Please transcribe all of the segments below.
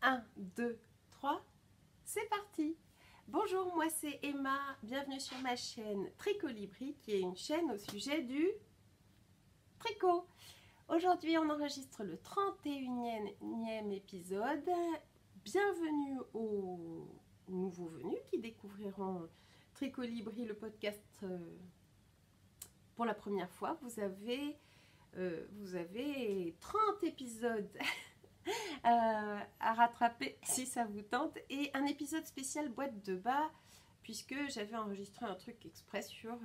1, 2, 3, c'est parti. Bonjour, moi c'est Emma, bienvenue sur ma chaîne Tricolibri, qui est une chaîne au sujet du tricot. Aujourd'hui on enregistre le 31e épisode. Bienvenue aux nouveaux venus qui découvriront Tricolibri, le podcast pour la première fois. Vous avez 30 épisodes à rattraper si ça vous tente, et un épisode spécial boîte de bas, puisque j'avais enregistré un truc exprès sur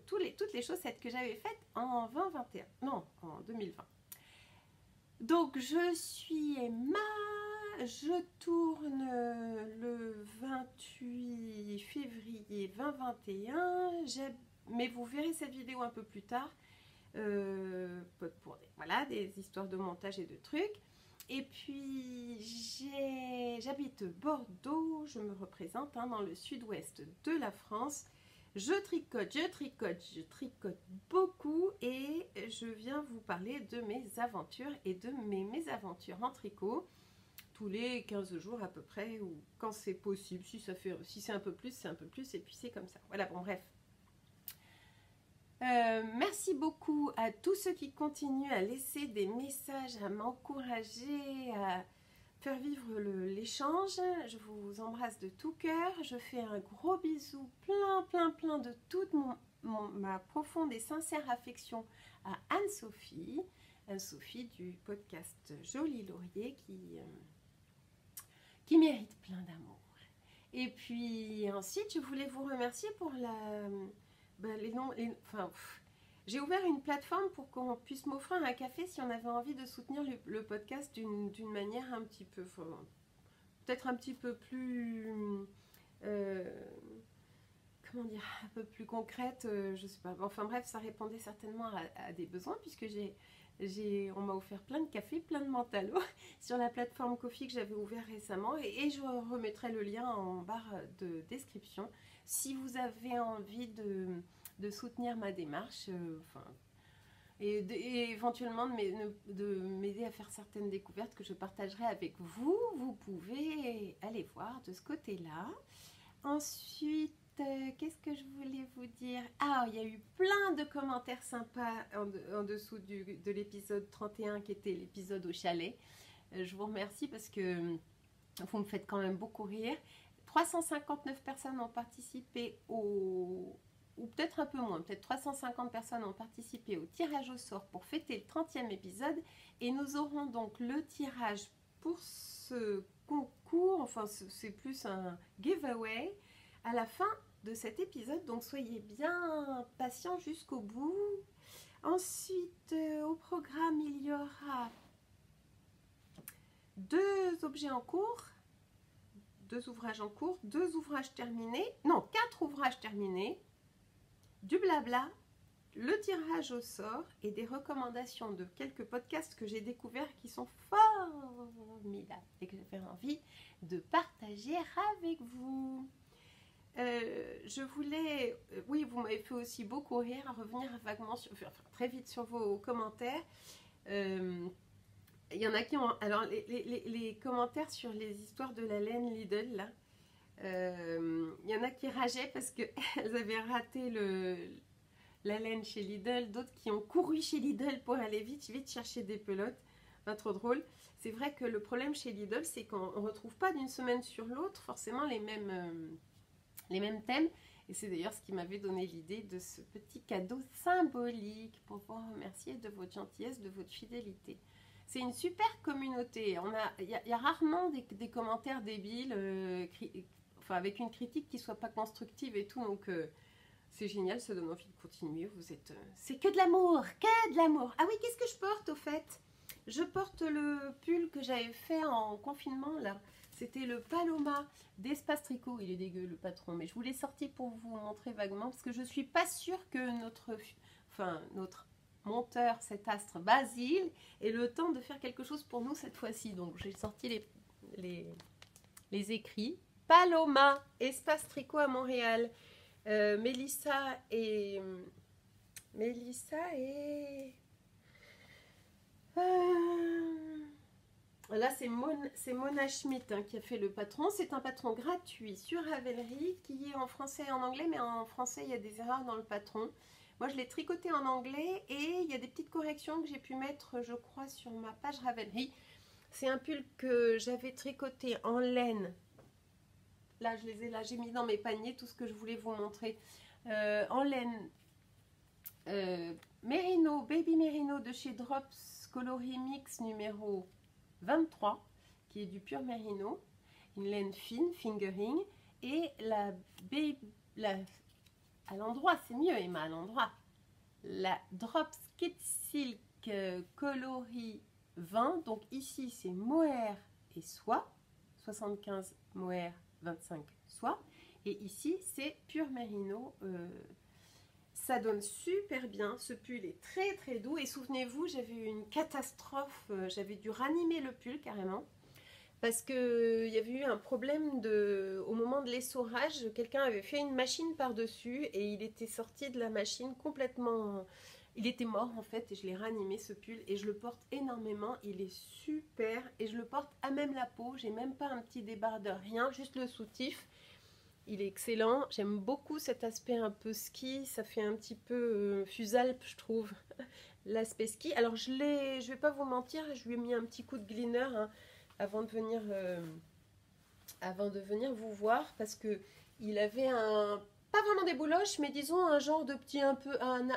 toutes les chaussettes que j'avais faites en 2021, non, en 2020. Donc je suis Emma, je tourne le 28 février 2021, mais vous verrez cette vidéo un peu plus tard pour des histoires de montage et de trucs. Et puis j'habite Bordeaux, je me représente dans le sud-ouest de la France. Je tricote beaucoup, et je viens vous parler de mes aventures et de mes mésaventures en tricot tous les 15 jours à peu près, ou quand c'est possible. Si c'est un peu plus, c'est un peu plus, et puis c'est comme ça. Voilà, bon bref. Merci beaucoup à tous ceux qui continuent à laisser des messages, à m'encourager, à faire vivre l'échange. Je vous embrasse de tout cœur. Je fais un gros bisou plein de toute ma profonde et sincère affection à Anne-Sophie. Anne-Sophie du podcast Joli Laurier qui mérite plein d'amour. Et puis ensuite, je voulais vous remercier pour j'ai ouvert une plateforme pour qu'on puisse m'offrir un café si on avait envie de soutenir le podcast d'une manière un petit peu, peut-être un petit peu plus, comment dire, un peu plus concrète, je sais pas. Enfin bref, ça répondait certainement à des besoins, puisque on m'a offert plein de cafés, plein de mentalo sur la plateforme Ko-fi que j'avais ouvert récemment, et je remettrai le lien en barre de description si vous avez envie de soutenir ma démarche, et éventuellement de m'aider à faire certaines découvertes que je partagerai avec vous. Vous pouvez aller voir de ce côté-là. Ensuite, qu'est-ce que je voulais vous dire? Ah, il y a eu plein de commentaires sympas en dessous de l'épisode 31, qui était l'épisode au chalet. Je vous remercie parce que vous me faites quand même beaucoup rire. 359 personnes ont participé ou peut-être un peu moins, peut-être 350 personnes ont participé au tirage au sort pour fêter le 30e épisode, et nous aurons donc le tirage pour ce concours, enfin c'est plus un giveaway, à la fin de cet épisode, donc soyez bien patients jusqu'au bout. Ensuite, au programme, il y aura 2 objets en cours, 2 ouvrages en cours, 2 ouvrages terminés, non, 4 ouvrages terminés, du blabla, le tirage au sort et des recommandations de quelques podcasts que j'ai découverts qui sont formidables et que j'avais envie de partager avec vous. Je voulais, oui, vous m'avez fait aussi beaucoup rire, à revenir vaguement très vite sur vos commentaires. Il y en a qui ont... Alors, les commentaires sur les histoires de la laine Lidl, là, il y en a qui rageaient parce qu'elles avaient raté la laine chez Lidl, d'autres qui ont couru chez Lidl pour aller vite chercher des pelotes. Pas trop drôle. C'est vrai que le problème chez Lidl, c'est qu'on ne retrouve pas d'une semaine sur l'autre forcément les mêmes thèmes. Et c'est d'ailleurs ce qui m'avait donné l'idée de ce petit cadeau symbolique pour vous remercier de votre gentillesse, de votre fidélité. C'est une super communauté. Il y a rarement des commentaires débiles, avec une critique qui ne soit pas constructive et tout. Donc c'est génial, ça donne envie de continuer. C'est que de l'amour, que de l'amour. Ah oui, qu'est-ce que je porte au fait? Je porte le pull que j'avais fait en confinement là. C'était le Paloma d'Espace Tricot. Il est dégueu le patron, mais je vous l'ai sorti pour vous montrer vaguement, parce que je ne suis pas sûre que notre monteur, cet astre Basile, ait le temps de faire quelque chose pour nous cette fois-ci. Donc j'ai sorti les écrits. Paloma, Espace Tricot à Montréal. Mélissa et là, c'est Mona Schmidt hein, qui a fait le patron. C'est un patron gratuit sur Ravelry qui est en français et en anglais, mais en français, il y a des erreurs dans le patron. Moi, je l'ai tricoté en anglais et il y a des petites corrections que j'ai pu mettre, je crois, sur ma page Ravelry. C'est un pull que j'avais tricoté en laine. Là, je les ai là, j'ai mis dans mes paniers tout ce que je voulais vous montrer. En laine Merino, Baby Merino de chez Drops Coloris Mix numéro 23, qui est du pur Merino. Une laine fine, fingering. Et à l'endroit, c'est mieux Emma, à l'endroit. La Drops Kit Silk Coloris 20. Donc ici, c'est mohair et soie. 75 mohair, 25 soie. Et ici, c'est pur Merino. Ça donne super bien. Ce pull est très très doux. Et souvenez-vous, j'avais eu une catastrophe. J'avais dû ranimer le pull carrément. Parce qu'il y avait eu un problème au moment de l'essorage. Quelqu'un avait fait une machine par-dessus et il était sorti de la machine complètement... Il était mort en fait et je l'ai ranimé ce pull et je le porte énormément. Il est super et je le porte à même la peau. J'ai même pas un petit débardeur, rien, juste le soutif. Il est excellent. J'aime beaucoup cet aspect un peu ski. Ça fait un petit peu Fusalpe, je trouve, l'aspect ski. Alors je vais pas vous mentir, je lui ai mis un petit coup de glitter hein, avant de venir vous voir parce que il avait pas vraiment des bouloches, mais disons un genre de petit un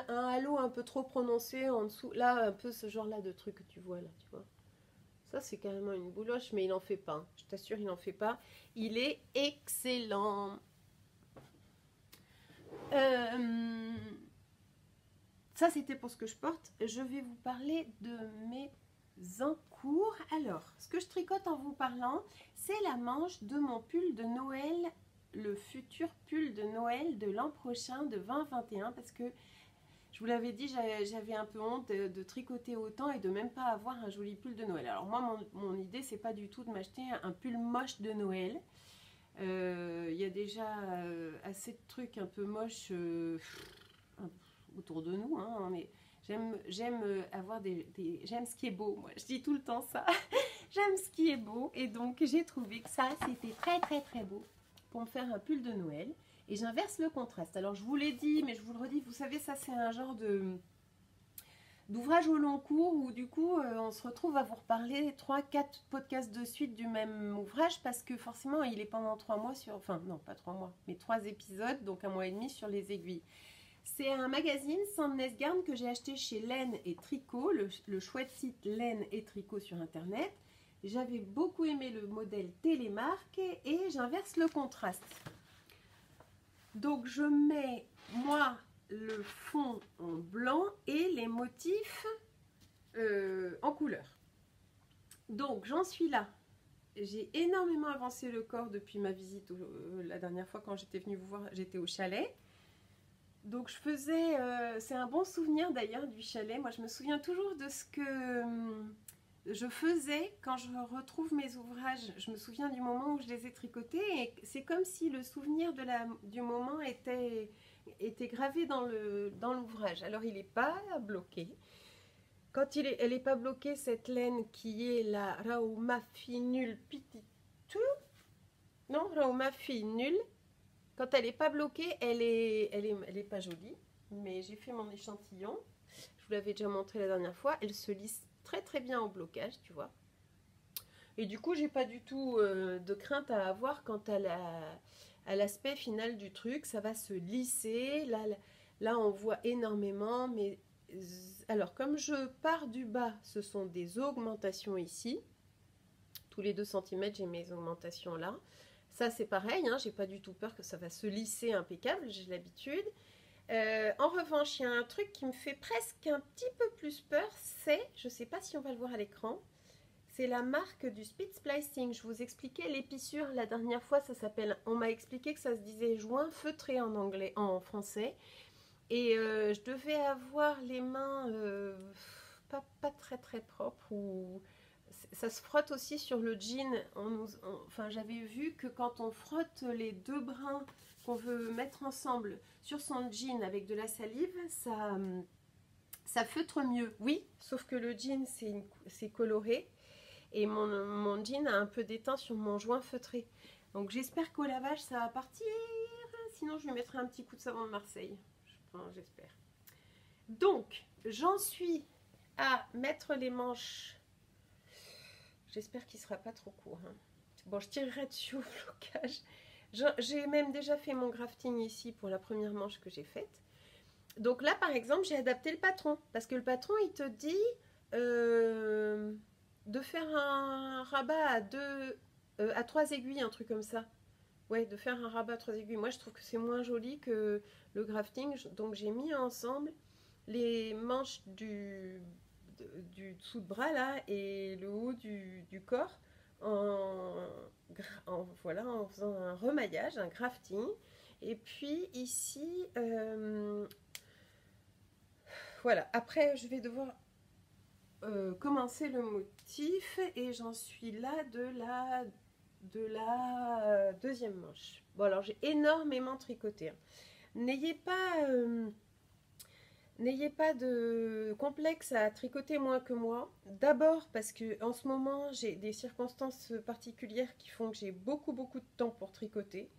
halo un peu trop prononcé en dessous. Là, un peu ce genre-là de truc que tu vois là, tu vois. Ça, c'est carrément une bouloche, mais il n'en fait pas. Hein. Je t'assure, il n'en fait pas. Il est excellent. Ça, c'était pour ce que je porte. Je vais vous parler de mes encours. Alors, ce que je tricote en vous parlant, c'est la manche de mon pull de Noël, le futur pull de Noël de l'an prochain, de 2021, parce que je vous l'avais dit, j'avais un peu honte de tricoter autant et de même pas avoir un joli pull de Noël. Alors moi, mon idée, c'est pas du tout de m'acheter un pull moche de Noël. Il y a déjà assez de trucs un peu moches autour de nous. Hein, j'aime avoir j'aime ce qui est beau. Moi, je dis tout le temps ça. J'aime ce qui est beau et donc j'ai trouvé que ça, c'était très très très beau pour me faire un pull de Noël. Et j'inverse le contraste. Alors, je vous l'ai dit, mais je vous le redis, vous savez, ça, c'est un genre d'ouvrage au long cours où, du coup, on se retrouve à vous reparler 3-4 podcasts de suite du même ouvrage parce que, forcément, il est pendant 3 mois sur... Enfin, non, pas 3 mois, mais 3 épisodes, donc 1 mois et demi sur les aiguilles. C'est un magazine Sandnes Garn que j'ai acheté chez Laine et Tricot, le chouette site Laine et Tricot sur Internet. J'avais beaucoup aimé le modèle Télémarque et j'inverse le contraste. Donc je mets, moi, le fond en blanc et les motifs en couleur. Donc j'en suis là. J'ai énormément avancé le corps depuis ma visite la dernière fois quand j'étais venue vous voir, j'étais au chalet. Donc je faisais, c'est un bon souvenir d'ailleurs du chalet. Moi je me souviens toujours de ce que je faisais quand je retrouve mes ouvrages. Je me souviens du moment où je les ai tricotés et c'est comme si le souvenir du moment était gravé dans l'ouvrage. Alors il n'est pas bloqué. Quand elle n'est pas bloquée, cette laine qui est la Raumafi Null Pititu, non, Raumafi Null, quand elle n'est pas bloquée, elle est pas jolie. Mais j'ai fait mon échantillon. Je vous l'avais déjà montré la dernière fois. Elle se lisse très très bien au blocage, tu vois. Et du coup, j'ai pas du tout de crainte à avoir quant à l'aspect final du truc. Ça va se lisser. Là, on voit énormément. Mais alors, comme je pars du bas, ce sont des augmentations ici. Tous les 2 cm, j'ai mes augmentations là. Ça, c'est pareil. Hein, j'ai pas du tout peur que ça va se lisser impeccable. J'ai l'habitude. En revanche, il y a un truc qui me fait presque un petit peu plus peur, c'est, je ne sais pas si on va le voir à l'écran, c'est la marque du Spitz Splicing. Je vous expliquais l'épissure la dernière fois, ça s'appelle, on m'a expliqué que ça se disait joint feutré en anglais, en français, et je devais avoir les mains pas très très propres, ou ça se frotte aussi sur le jean. Enfin, j'avais vu que quand on frotte les 2 brins qu'on veut mettre ensemble sur son jean avec de la salive, ça feutre mieux. Oui, sauf que le jean, c'est coloré. Et mon jean a un peu d'étain sur mon joint feutré. Donc j'espère qu'au lavage ça va partir. Sinon je lui mettrai un petit coup de savon de Marseille. Enfin, j'espère. Donc j'en suis à mettre les manches. J'espère qu'il ne sera pas trop court. Hein. Bon, je tirerai dessus au blocage. J'ai même déjà fait mon grafting ici pour la première manche que j'ai faite. Donc là, par exemple, j'ai adapté le patron. Parce que le patron, il te dit de faire un rabat à 3 aiguilles, un truc comme ça. Ouais, de faire un rabat à 3 aiguilles. Moi, je trouve que c'est moins joli que le grafting. Donc, j'ai mis ensemble les manches du dessous de bras là et le haut du corps voilà, en faisant un remaillage, un grafting. Et puis ici, voilà, après je vais devoir commencer le motif et j'en suis là de la deuxième manche. Bon, alors j'ai énormément tricoté. Hein. N'ayez pas de complexe à tricoter moins que moi. D'abord parce que en ce moment j'ai des circonstances particulières qui font que j'ai beaucoup de temps pour tricoter.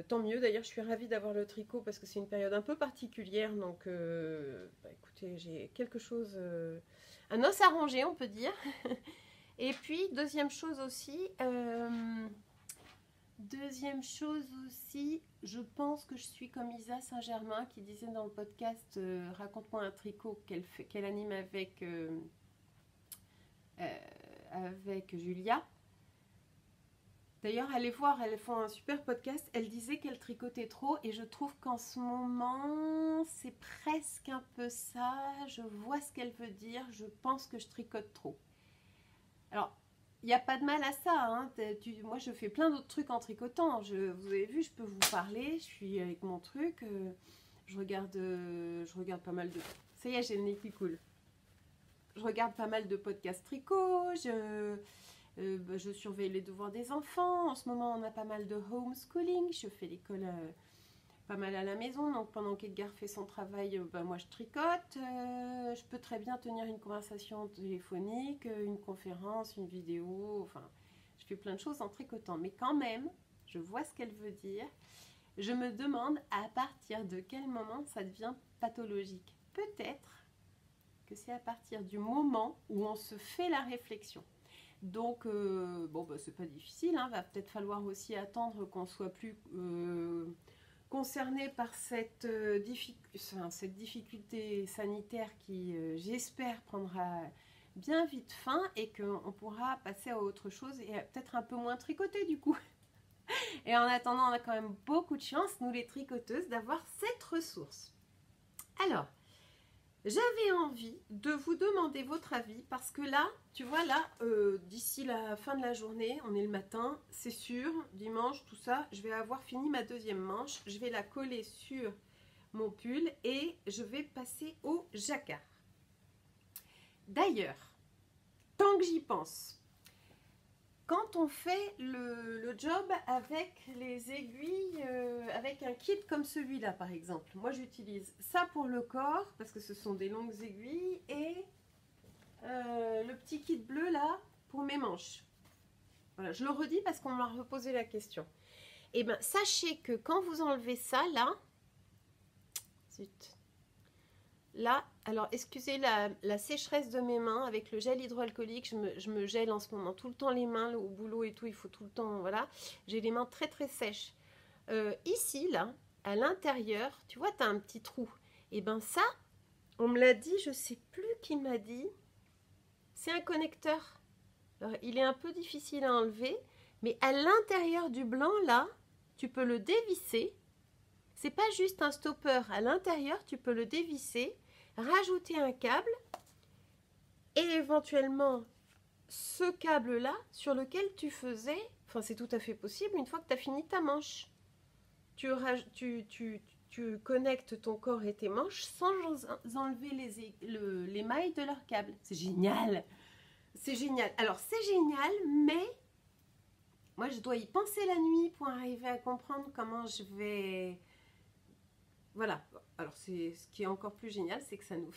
Tant mieux, d'ailleurs je suis ravie d'avoir le tricot parce que c'est une période un peu particulière. Donc écoutez, j'ai quelque chose, un os à ronger on peut dire. Et puis deuxième chose aussi, je pense que je suis comme Isa Saint-Germain qui disait dans le podcast Raconte-moi un tricot qu'elle anime avec Julia. D'ailleurs, allez voir, elles font un super podcast. Elle disait qu'elle tricotait trop et je trouve qu'en ce moment, c'est presque un peu ça. Je vois ce qu'elle veut dire. Je pense que je tricote trop. Alors, il n'y a pas de mal à ça. Hein. Moi, je fais plein d'autres trucs en tricotant. Vous avez vu, je peux vous parler. Je suis avec mon truc. Je regarde pas mal de... Ça y est, j'ai le nez qui coule. Je regarde pas mal de podcasts tricot. Je surveille les devoirs des enfants. En ce moment, on a pas mal de homeschooling. Je fais l'école pas mal à la maison. Donc, pendant qu'Edgar fait son travail, moi, je tricote. Je peux très bien tenir une conversation téléphonique, une conférence, une vidéo. Enfin, je fais plein de choses en tricotant. Mais quand même, je vois ce qu'elle veut dire. Je me demande à partir de quel moment ça devient pathologique. Peut-être que c'est à partir du moment où on se fait la réflexion. Donc, c'est pas difficile, hein. Va peut-être falloir aussi attendre qu'on soit plus concerné par cette difficulté sanitaire qui, j'espère, prendra bien vite fin et qu'on pourra passer à autre chose et peut-être un peu moins tricoter du coup. Et en attendant, on a quand même beaucoup de chance, nous les tricoteuses, d'avoir cette ressource. Alors, j'avais envie de vous demander votre avis parce que là, tu vois, là, d'ici la fin de la journée, on est le matin, c'est sûr, dimanche, tout ça, je vais avoir fini ma deuxième manche. Je vais la coller sur mon pull et je vais passer au jacquard. D'ailleurs, tant que j'y pense, quand on fait le job avec les aiguilles, avec un kit comme celui-là par exemple, moi j'utilise ça pour le corps parce que ce sont des longues aiguilles et le petit kit bleu là pour mes manches. Voilà, je le redis parce qu'on m'a reposé la question. Et bien sachez que quand vous enlevez ça là, zut, là, alors excusez la sécheresse de mes mains avec le gel hydroalcoolique, je me gèle en ce moment tout le temps les mains au boulot et tout, il faut tout le temps, voilà, j'ai les mains très sèches. Ici, là, à l'intérieur, tu vois, tu as un petit trou. Et ben ça, on me l'a dit, je sais plus qui m'a dit, c'est un connecteur. Alors, il est un peu difficile à enlever, mais à l'intérieur du blanc, là, tu peux le dévisser. C'est pas juste un stopper, à l'intérieur, tu peux le dévisser, rajouter un câble et éventuellement ce câble là sur lequel tu faisais, enfin c'est tout à fait possible une fois que tu as fini ta manche. Tu connectes ton corps et tes manches sans enlever les mailles de leur câble. C'est génial. C'est génial. Alors c'est génial, mais moi je dois y penser la nuit pour arriver à comprendre comment je vais... Voilà. Alors ce qui est encore plus génial, c'est que ça nous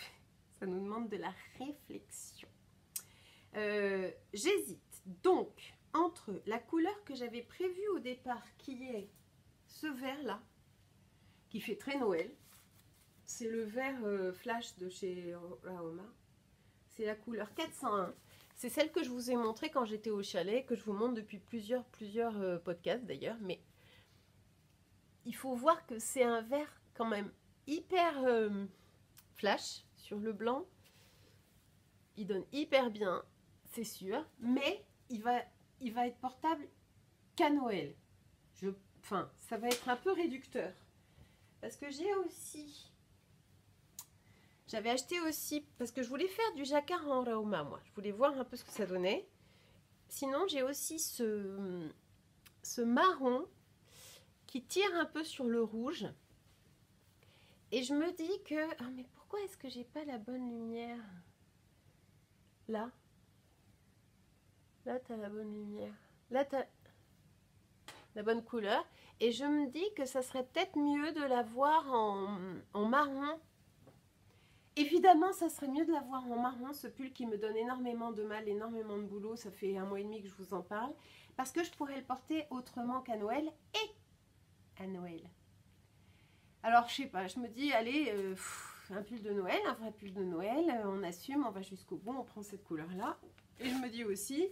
demande de la réflexion. J'hésite donc entre la couleur que j'avais prévue au départ, qui est ce vert là, qui fait très Noël. C'est le vert flash de chez Raoma. C'est la couleur 401. C'est celle que je vous ai montrée quand j'étais au chalet, que je vous montre depuis plusieurs podcasts d'ailleurs. Mais il faut voir que c'est un vert quand même hyper flash sur le blanc. Il donne hyper bien, c'est sûr. Mais il va être portable qu'à Noël. Enfin, ça va être un peu réducteur. Parce que j'avais acheté aussi, parce que je voulais faire du jacquard en Raoma, moi. Je voulais voir un peu ce que ça donnait. Sinon, j'ai aussi ce marron qui tire un peu sur le rouge. Et je me dis que... Ah, mais pourquoi est-ce que j'ai pas la bonne lumière? Là. Là, tu as la bonne lumière. Là, tu as la bonne couleur. Et je me dis que ça serait peut-être mieux de la voir en marron. Évidemment, ça serait mieux de la voir en marron, ce pull qui me donne énormément de mal, énormément de boulot. Ça fait 1 mois et demi que je vous en parle. Parce que je pourrais le porter autrement qu'à Noël et à Noël. Alors, je sais pas, je me dis, allez, un pull de Noël, un vrai pull de Noël, on assume, on va jusqu'au bout, on prend cette couleur-là. Et je me dis aussi,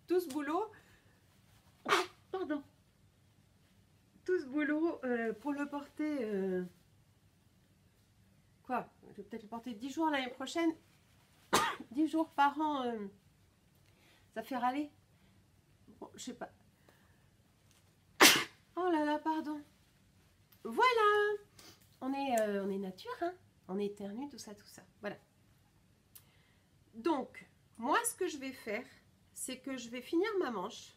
tout ce boulot, pardon, tout ce boulot pour le porter... Quoi, je vais peut-être le porter 10 jours l'année prochaine. 10 jours par an, ça fait râler. Bon, je sais pas. Oh là là, pardon. Voilà. On est nature, hein. On éternue, tout ça, tout ça. Voilà. Donc, moi, ce que je vais faire, c'est que je vais finir ma manche.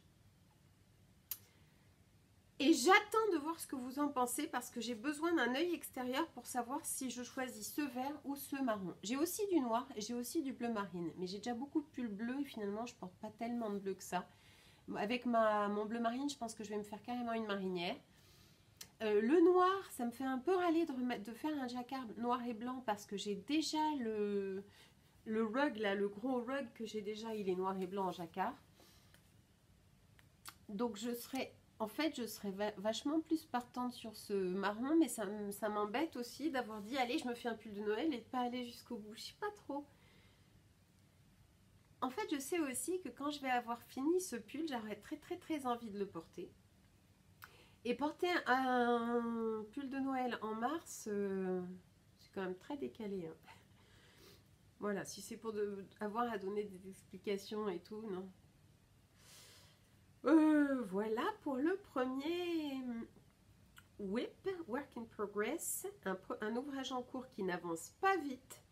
Et j'attends de voir ce que vous en pensez parce que j'ai besoin d'un œil extérieur pour savoir si je choisis ce vert ou ce marron. J'ai aussi du noir et j'ai aussi du bleu marine. Mais j'ai déjà beaucoup de pulls bleus et finalement je porte pas tellement de bleu que ça. Avec mon bleu marine, je pense que je vais me faire carrément une marinière. Le noir, ça me fait un peu râler de faire un jacquard noir et blanc parce que j'ai déjà le rug là, le gros rug que j'ai déjà, il est noir et blanc en jacquard. Donc je serais vachement plus partante sur ce marron, mais ça m'embête aussi d'avoir dit allez, je me fais un pull de Noël et de pas aller jusqu'au bout. Je sais pas trop. En fait, je sais aussi que quand je vais avoir fini ce pull, j'aurai très envie de le porter. Et porter un pull de Noël en mars, c'est quand même très décalé. Hein. Voilà, si c'est pour avoir à donner des explications et tout, non. Voilà pour le premier WIP, Work in Progress, un ouvrage en cours qui n'avance pas vite.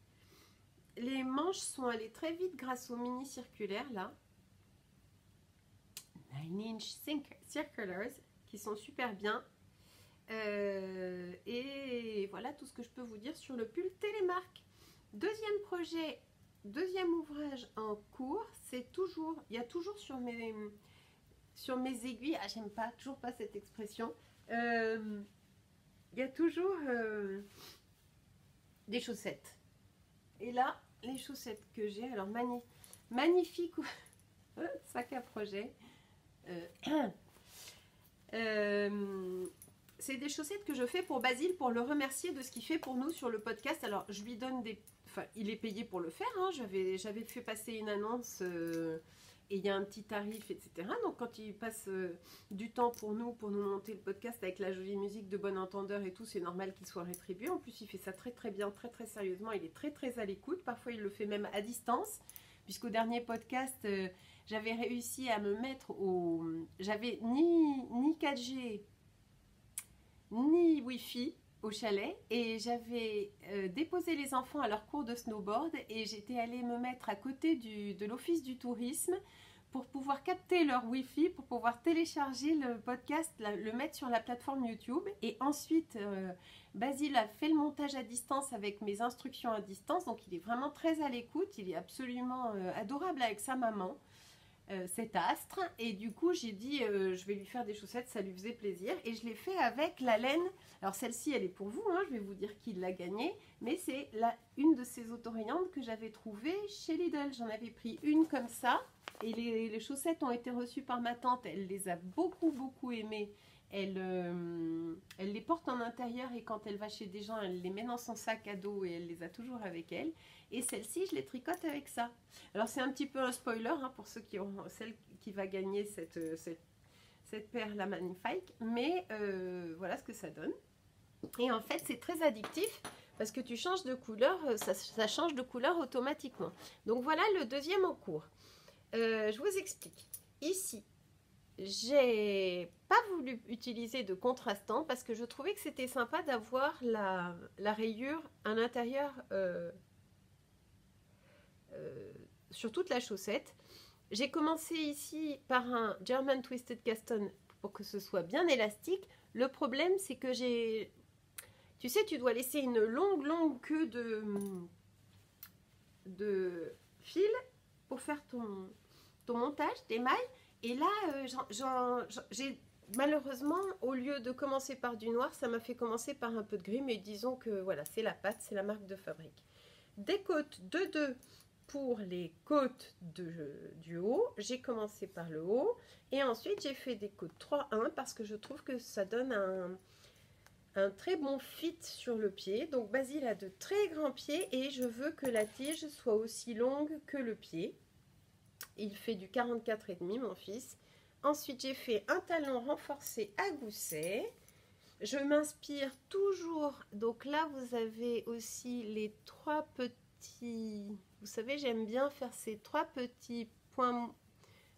Les manches sont allées très vite grâce aux mini circulaires là. 9-inch circulars qui sont super bien. Et voilà tout ce que je peux vous dire sur le pull Télémark. Deuxième projet, deuxième ouvrage en cours, c'est toujours, il y a toujours sur mes aiguilles, ah j'aime pas, toujours pas cette expression, il y a toujours des chaussettes. Et là, les chaussettes que j'ai, alors magnifique sac à projet. C'est des chaussettes que je fais pour Basile pour le remercier de ce qu'il fait pour nous sur le podcast. Alors je lui donne des... Enfin, il est payé pour le faire, hein. J'avais fait passer une annonce et il y a un petit tarif, etc. Donc quand il passe du temps pour nous monter le podcast avec la jolie musique de Bon Entendeur et tout, c'est normal qu'il soit rétribué. En plus, il fait ça très bien, très sérieusement. Il est très à l'écoute. Parfois, il le fait même à distance. Puisqu'au dernier podcast, j'avais réussi à me mettre au... J'avais ni 4G, ni Wi-Fi au chalet. Et j'avais déposé les enfants à leur cours de snowboard. Et j'étais allée me mettre à côté de l'office du tourisme pour pouvoir capter leur Wi-Fi, pour pouvoir télécharger le podcast, le mettre sur la plateforme YouTube. Et ensuite, Basile a fait le montage à distance avec mes instructions à distance. Donc, il est vraiment très à l'écoute. Il est absolument adorable avec sa maman, cet astre. Et du coup, j'ai dit, je vais lui faire des chaussettes, ça lui faisait plaisir. Et je l'ai fait avec la laine. Alors, celle-ci, elle est pour vous. Hein, je vais vous dire qui l'a gagnée. Mais c'est une de ces autorayantes que j'avais trouvée chez Lidl. J'en avais pris une comme ça. et les chaussettes ont été reçues par ma tante. Elle les a beaucoup aimées. Elle les porte en intérieur et quand elle va chez des gens, elle les met dans son sac à dos et elle les a toujours avec elle. Et celle-ci, je les tricote avec ça. Alors c'est un petit peu un spoiler hein, pour ceux qui ont celle qui va gagner cette paire-là magnifique. Mais voilà ce que ça donne. Et en fait, c'est très addictif parce que tu changes de couleur, ça change de couleur automatiquement. Donc voilà le deuxième en cours. Je vous explique. Ici, j'ai pas voulu utiliser de contrastant parce que je trouvais que c'était sympa d'avoir la rayure à l'intérieur sur toute la chaussette. J'ai commencé ici par un German Twisted Cast On pour que ce soit bien élastique. Le problème, c'est que j'ai... Tu sais, tu dois laisser une longue queue de fil pour faire ton montage, tes mailles. Et là, j'ai malheureusement, au lieu de commencer par du noir, ça m'a fait commencer par un peu de gris. Mais disons que voilà, c'est la pâte, c'est la marque de fabrique. Des côtes de 2 pour les côtes du haut. J'ai commencé par le haut. Et ensuite, j'ai fait des côtes 3-1 parce que je trouve que ça donne un très bon fit sur le pied. Donc Basile a de très grands pieds et je veux que la tige soit aussi longue que le pied. Il fait du 44,5 mon fils. Ensuite j'ai fait un talon renforcé à gousset. Je m'inspire toujours. Donc là vous avez aussi les 3 petits... Vous savez j'aime bien faire ces 3 petits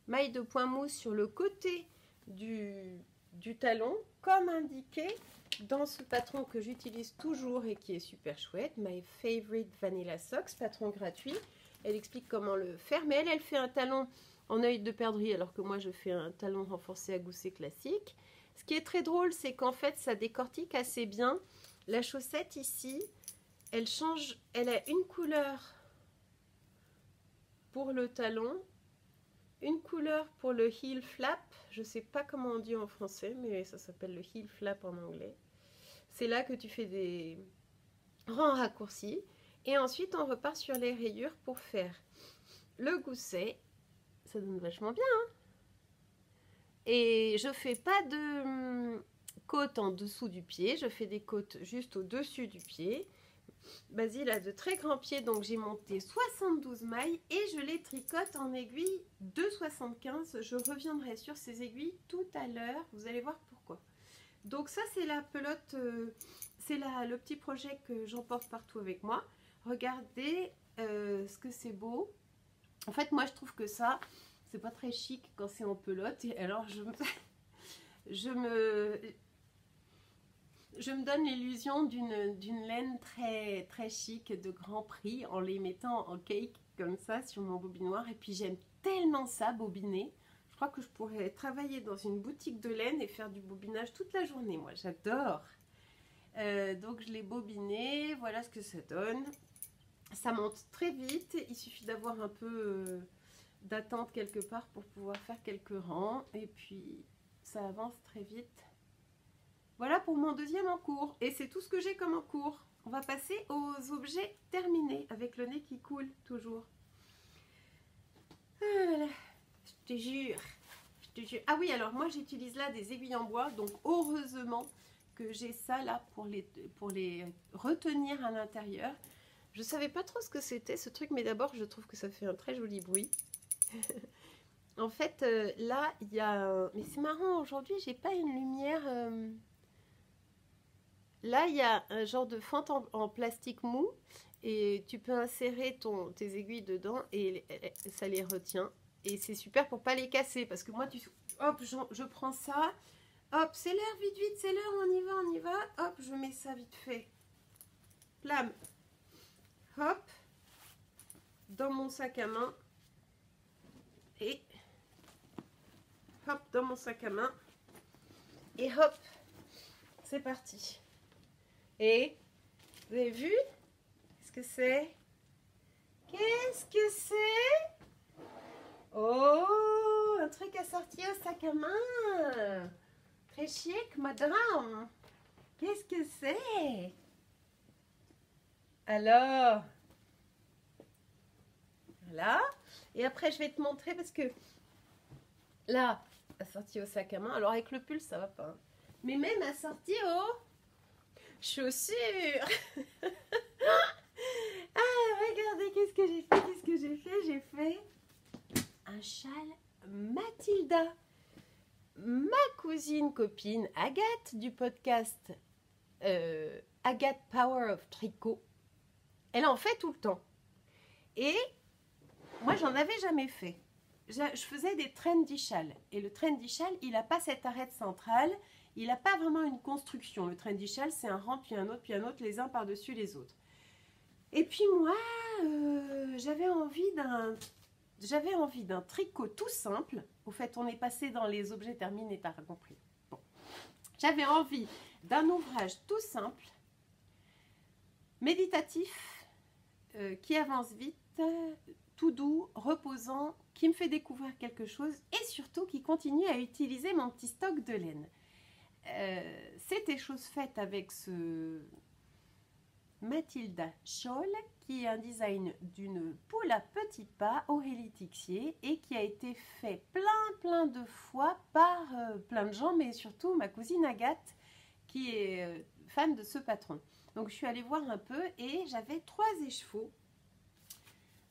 mailles de point mousse sur le côté du talon comme indiqué dans ce patron que j'utilise toujours et qui est super chouette, My Favorite Vanilla Socks, patron gratuit. Elle explique comment le faire, mais elle fait un talon en œil de perdrix alors que moi je fais un talon renforcé à gousset classique. Ce qui est très drôle, c'est qu'en fait ça décortique assez bien. La chaussette ici, elle change, elle a une couleur pour le talon, une couleur pour le heel flap, je sais pas comment on dit en français, mais ça s'appelle le heel flap en anglais. C'est là que tu fais des rangs raccourcis. Et ensuite, on repart sur les rayures pour faire le gousset. Ça donne vachement bien. Hein, et je fais pas de côte en dessous du pied. Je fais des côtes juste au-dessus du pied. Basile a de très grands pieds, donc j'ai monté 72 mailles et je les tricote en aiguille de 75. Je reviendrai sur ces aiguilles tout à l'heure. Vous allez voir pourquoi. Donc ça c'est la pelote, c'est le petit projet que j'emporte partout avec moi. Regardez ce que c'est beau. En fait moi je trouve que ça c'est pas très chic quand c'est en pelote. Et alors je me donne l'illusion d'une laine très chic de grand prix en les mettant en cake comme ça sur mon bobinoir. Et puis j'aime tellement ça bobiner. Je crois que je pourrais travailler dans une boutique de laine et faire du bobinage toute la journée. Moi, j'adore. Donc, je l'ai bobiné. Voilà ce que ça donne. Ça monte très vite. Il suffit d'avoir un peu d'attente quelque part pour pouvoir faire quelques rangs. Et puis, ça avance très vite. Voilà pour mon deuxième en cours. Et c'est tout ce que j'ai comme en cours. On va passer aux objets terminés avec le nez qui coule toujours. Voilà. Je te jure. Ah oui, alors moi j'utilise là des aiguilles en bois, donc heureusement que j'ai ça là pour les retenir à l'intérieur. Je savais pas trop ce que c'était ce truc, mais d'abord je trouve que ça fait un très joli bruit. En fait, là il y a... Mais c'est marrant, aujourd'hui j'ai pas une lumière... Là il y a un genre de fente en plastique mou et tu peux insérer tes aiguilles dedans et ça les retient. Et c'est super pour pas les casser parce que moi, hop, je prends ça. Hop, c'est l'heure, vite, c'est l'heure, on y va. Hop, je mets ça vite fait. Plam. Hop. Dans mon sac à main. Et hop, dans mon sac à main. Et hop, c'est parti. Et vous avez vu? Qu'est-ce que c'est? Qu'est-ce que c'est? Oh, un truc à sortir au sac à main. Très chic, madame. Qu'est-ce que c'est? Alors, là. Et après, je vais te montrer parce que là, assorti au sac à main. Alors, avec le pull, ça va pas. Hein. Mais même assorti aux chaussures. Ah, regardez, qu'est-ce que j'ai fait? Qu'est-ce que j'ai fait? J'ai fait un châle Mathilda. Ma cousine copine Agathe du podcast Agathe Power of Tricot. Elle en fait tout le temps. Et moi, j'en avais jamais fait. Je faisais des trendy châles. Et le trendy châle, il n'a pas cette arête centrale. Il n'a pas vraiment une construction. Le trendy châle, c'est un rang, puis un autre, les uns par-dessus les autres. Et puis moi, j'avais envie d'un tricot tout simple. Au fait, on est passé dans les objets terminés, t'as compris. Bon. J'avais envie d'un ouvrage tout simple, méditatif, qui avance vite, tout doux, reposant, qui me fait découvrir quelque chose et surtout qui continue à utiliser mon petit stock de laine. C'était chose faite avec ce Mathilda Shawl, qui est un design d'une poule à petits pas, Aurélie Tixier, et qui a été fait plein de fois par plein de gens, mais surtout ma cousine Agathe, qui est fan de ce patron. Donc je suis allée voir un peu et j'avais 3 écheveaux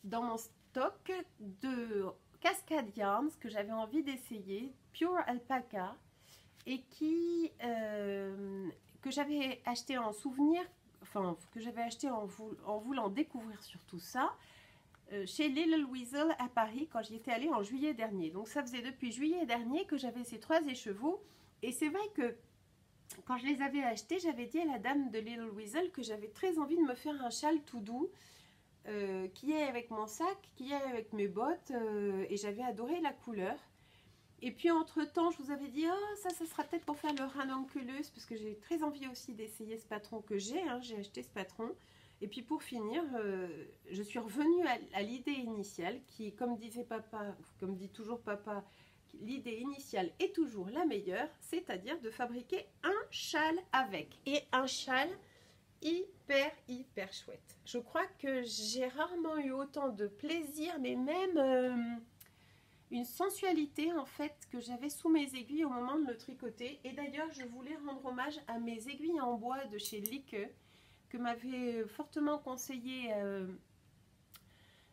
dans mon stock de Cascade Yarns que j'avais envie d'essayer, Pure Alpaca, et que j'avais acheté en souvenir, enfin que j'avais acheté en voulant découvrir surtout ça, chez Little Weasel à Paris quand j'y étais allée en juillet dernier. Donc ça faisait depuis juillet dernier que j'avais ces 3 écheveaux, et c'est vrai que quand je les avais achetés, j'avais dit à la dame de Little Weasel que j'avais très envie de me faire un châle tout doux, qui est avec mon sac, qui est avec mes bottes, et j'avais adoré la couleur. Et puis entre-temps, je vous avais dit, oh, ça sera peut-être pour faire le ranunculus, parce que j'ai très envie aussi d'essayer ce patron que j'ai, hein, j'ai acheté ce patron. Et puis pour finir, je suis revenue à l'idée initiale, qui, comme disait papa, comme dit toujours papa, l'idée initiale est toujours la meilleure, c'est-à-dire de fabriquer un châle avec. Et un châle hyper chouette. Je crois que j'ai rarement eu autant de plaisir, mais même une sensualité en fait que j'avais sous mes aiguilles au moment de le tricoter. Et d'ailleurs, je voulais rendre hommage à mes aiguilles en bois de chez Lique, que m'avait fortement conseillé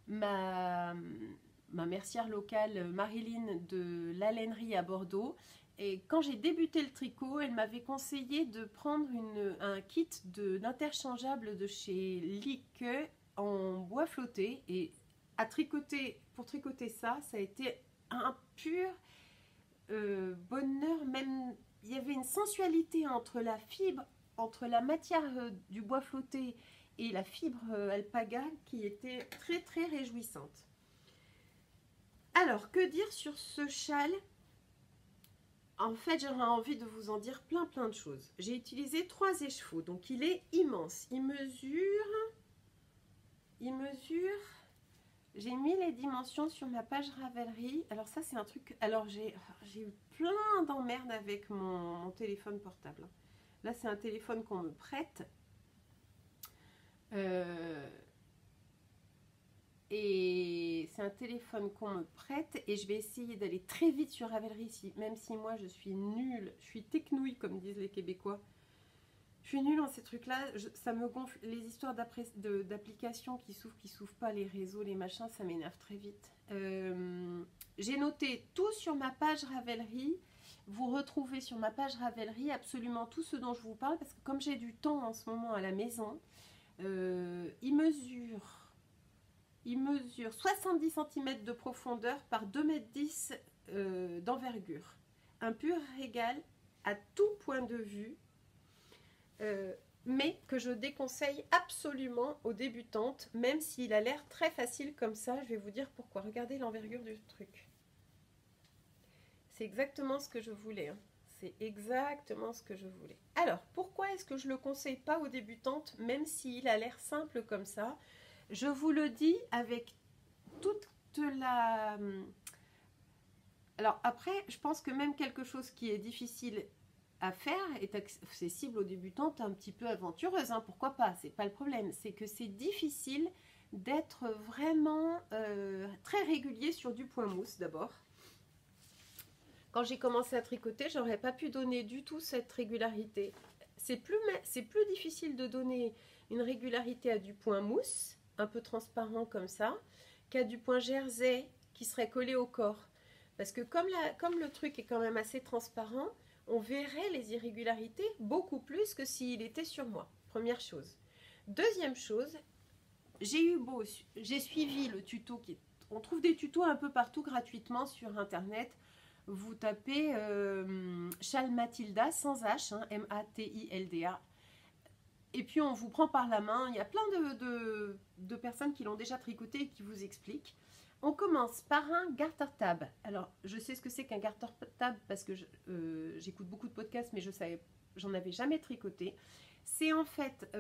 ma mercière locale Marilyn de l'Alainerie à Bordeaux. Et quand j'ai débuté le tricot, elle m'avait conseillé de prendre un kit d'interchangeable de chez Lique en bois flotté. Et pour tricoter ça, ça a été un pur bonheur. Même, il y avait une sensualité entre la fibre, entre la matière du bois flotté et la fibre alpaga qui était très réjouissante. Alors, que dire sur ce châle? En fait, j'aurais envie de vous en dire plein de choses. J'ai utilisé 3 écheveaux, donc il est immense. Il mesure, j'ai mis les dimensions sur ma page Ravelry. Alors ça, c'est un truc, alors j'ai eu plein d'emmerdes avec mon téléphone portable. Là, c'est un téléphone qu'on me prête. Et c'est un téléphone qu'on me prête et je vais essayer d'aller très vite sur Ravelry, même si moi je suis nulle, je suis technouille comme disent les Québécois. Je suis nulle en ces trucs-là, ça me gonfle. Les histoires d'applications qui s'ouvrent pas, les réseaux, les machins, ça m'énerve très vite. J'ai noté tout sur ma page Ravelry. Vous retrouvez sur ma page Ravelry absolument tout ce dont je vous parle parce que comme j'ai du temps en ce moment à la maison, il mesure 70 cm de profondeur par 2,10 m d'envergure. Un pur régal à tout point de vue, mais que je déconseille absolument aux débutantes, même s'il a l'air très facile comme ça. Je vais vous dire pourquoi. Regardez l'envergure du truc. C'est exactement ce que je voulais. Hein. C'est exactement ce que je voulais. Alors, pourquoi est-ce que je ne le conseille pas aux débutantes, même s'il a l'air simple comme ça? Je vous le dis avec toute la... Alors après, je pense que même quelque chose qui est difficile à faire est accessible aux débutantes un petit peu aventureuses. Hein, pourquoi pas? C'est pas le problème. C'est que c'est difficile d'être vraiment très régulier sur du point mousse d'abord. Quand j'ai commencé à tricoter, j'aurais pas pu donner du tout cette régularité. C'est plus difficile de donner une régularité à du point mousse, un peu transparent comme ça, qu'à du point jersey qui serait collé au corps. Parce que comme le truc est quand même assez transparent, on verrait les irrégularités beaucoup plus que s'il était sur moi. Première chose. Deuxième chose, j'ai suivi le tuto on trouve des tutos un peu partout gratuitement sur internet. Vous tapez châle Matilda sans H, hein, M-A-T-I-L-D-A. Et puis on vous prend par la main. Il y a plein de personnes qui l'ont déjà tricoté et qui vous expliquent. On commence par un garter tab. Alors je sais ce que c'est qu'un garter tab parce que j'écoute beaucoup de podcasts, mais j'en avais jamais tricoté. C'est en fait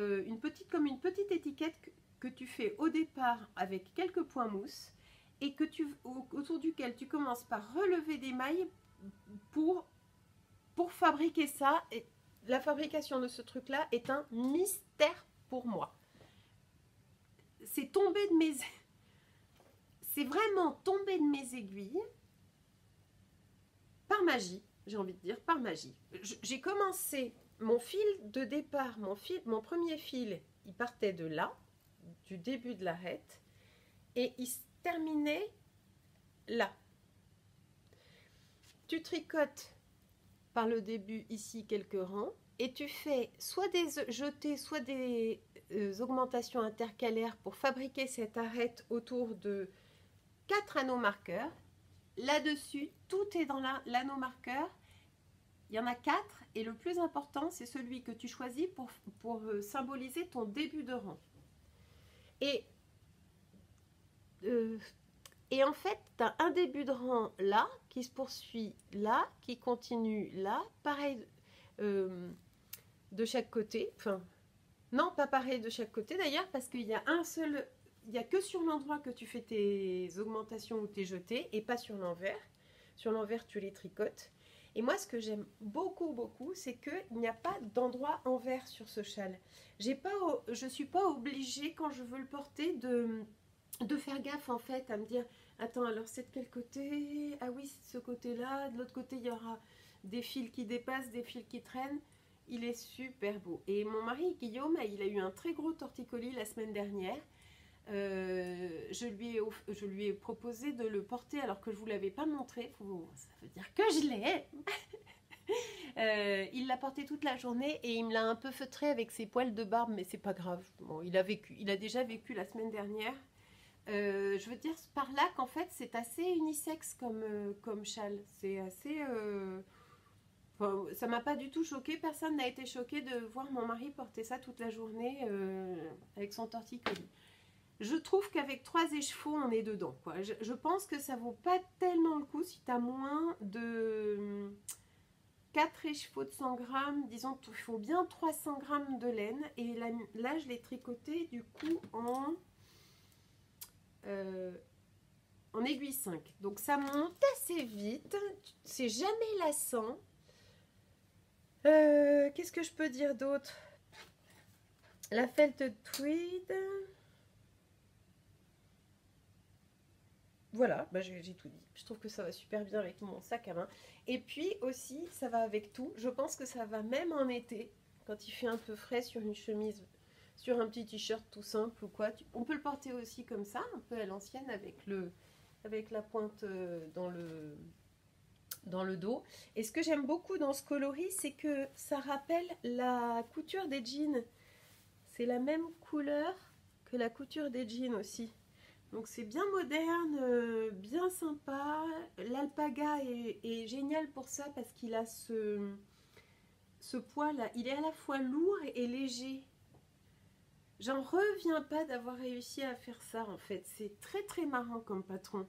comme une petite étiquette que tu fais au départ avec quelques points mousse et autour duquel tu commences par relever des mailles pour fabriquer ça. Et la fabrication de ce truc-là est un mystère pour moi. C'est vraiment tombé de mes aiguilles par magie, j'ai envie de dire, par magie. J'ai commencé mon fil de départ, mon premier fil, il partait de là, du début de l'arête, et il se terminait là. Tu tricotes par le début ici quelques rangs et tu fais soit des jetés, soit des augmentations intercalaires pour fabriquer cette arête autour de 4 anneaux marqueurs. Là-dessus, tout est dans l'anneau marqueur. Il y en a 4 et le plus important, c'est celui que tu choisis pour symboliser ton début de rang. Et en fait, tu as un début de rang là, qui se poursuit là, qui continue là, pareil de chaque côté. Enfin, non, pas pareil de chaque côté d'ailleurs, parce qu'il y a il n'y a que sur l'endroit que tu fais tes augmentations ou tes jetés, et pas sur l'envers. Sur l'envers, tu les tricotes. Et moi, ce que j'aime beaucoup, beaucoup, c'est qu'il n'y a pas d'endroit envers sur ce châle. Je ne suis pas obligée, quand je veux le porter, de faire gaffe en fait, à me dire attends, alors c'est de quel côté? Ah oui, c'est de ce côté-là. De l'autre côté, il y aura des fils qui dépassent, des fils qui traînent. Il est super beau. Et mon mari, Guillaume, il a eu un très gros torticolis la semaine dernière. Je lui ai proposé de le porter alors que je ne vous l'avais pas montré. Ça veut dire que je l'ai. Il l'a porté toute la journée et il me l'a un peu feutré avec ses poils de barbe, mais c'est pas grave. Bon, il a déjà vécu la semaine dernière. Je veux dire par là qu'en fait c'est assez unisexe comme châle. C'est assez... Enfin, ça m'a pas du tout choqué. Personne n'a été choqué de voir mon mari porter ça toute la journée avec son torticolis. Je trouve qu'avec 3 écheveaux, on est dedans, quoi. Je pense que ça vaut pas tellement le coup si tu as moins de 4 écheveaux de 100 grammes. Disons qu'il faut bien 300 grammes de laine. Et là je l'ai tricoté du coup en aiguille 5. Donc ça monte assez vite. C'est jamais lassant. Qu'est-ce que je peux dire d'autre? La felted tweed. Voilà, bah j'ai tout dit. Je trouve que ça va super bien avec mon sac à main. Et puis aussi, ça va avec tout. Je pense que ça va même en été, quand il fait un peu frais, sur une chemise, sur un petit t-shirt tout simple ou quoi. On peut le porter aussi comme ça, un peu à l'ancienne, avec la pointe dans le dos. Et ce que j'aime beaucoup dans ce coloris, c'est que ça rappelle la couture des jeans. C'est la même couleur que la couture des jeans aussi. Donc c'est bien moderne, bien sympa. L'alpaga est génial pour ça parce qu'il a ce poids là. Il est à la fois lourd et léger. J'en reviens pas d'avoir réussi à faire ça en fait. C'est très très marrant comme patron.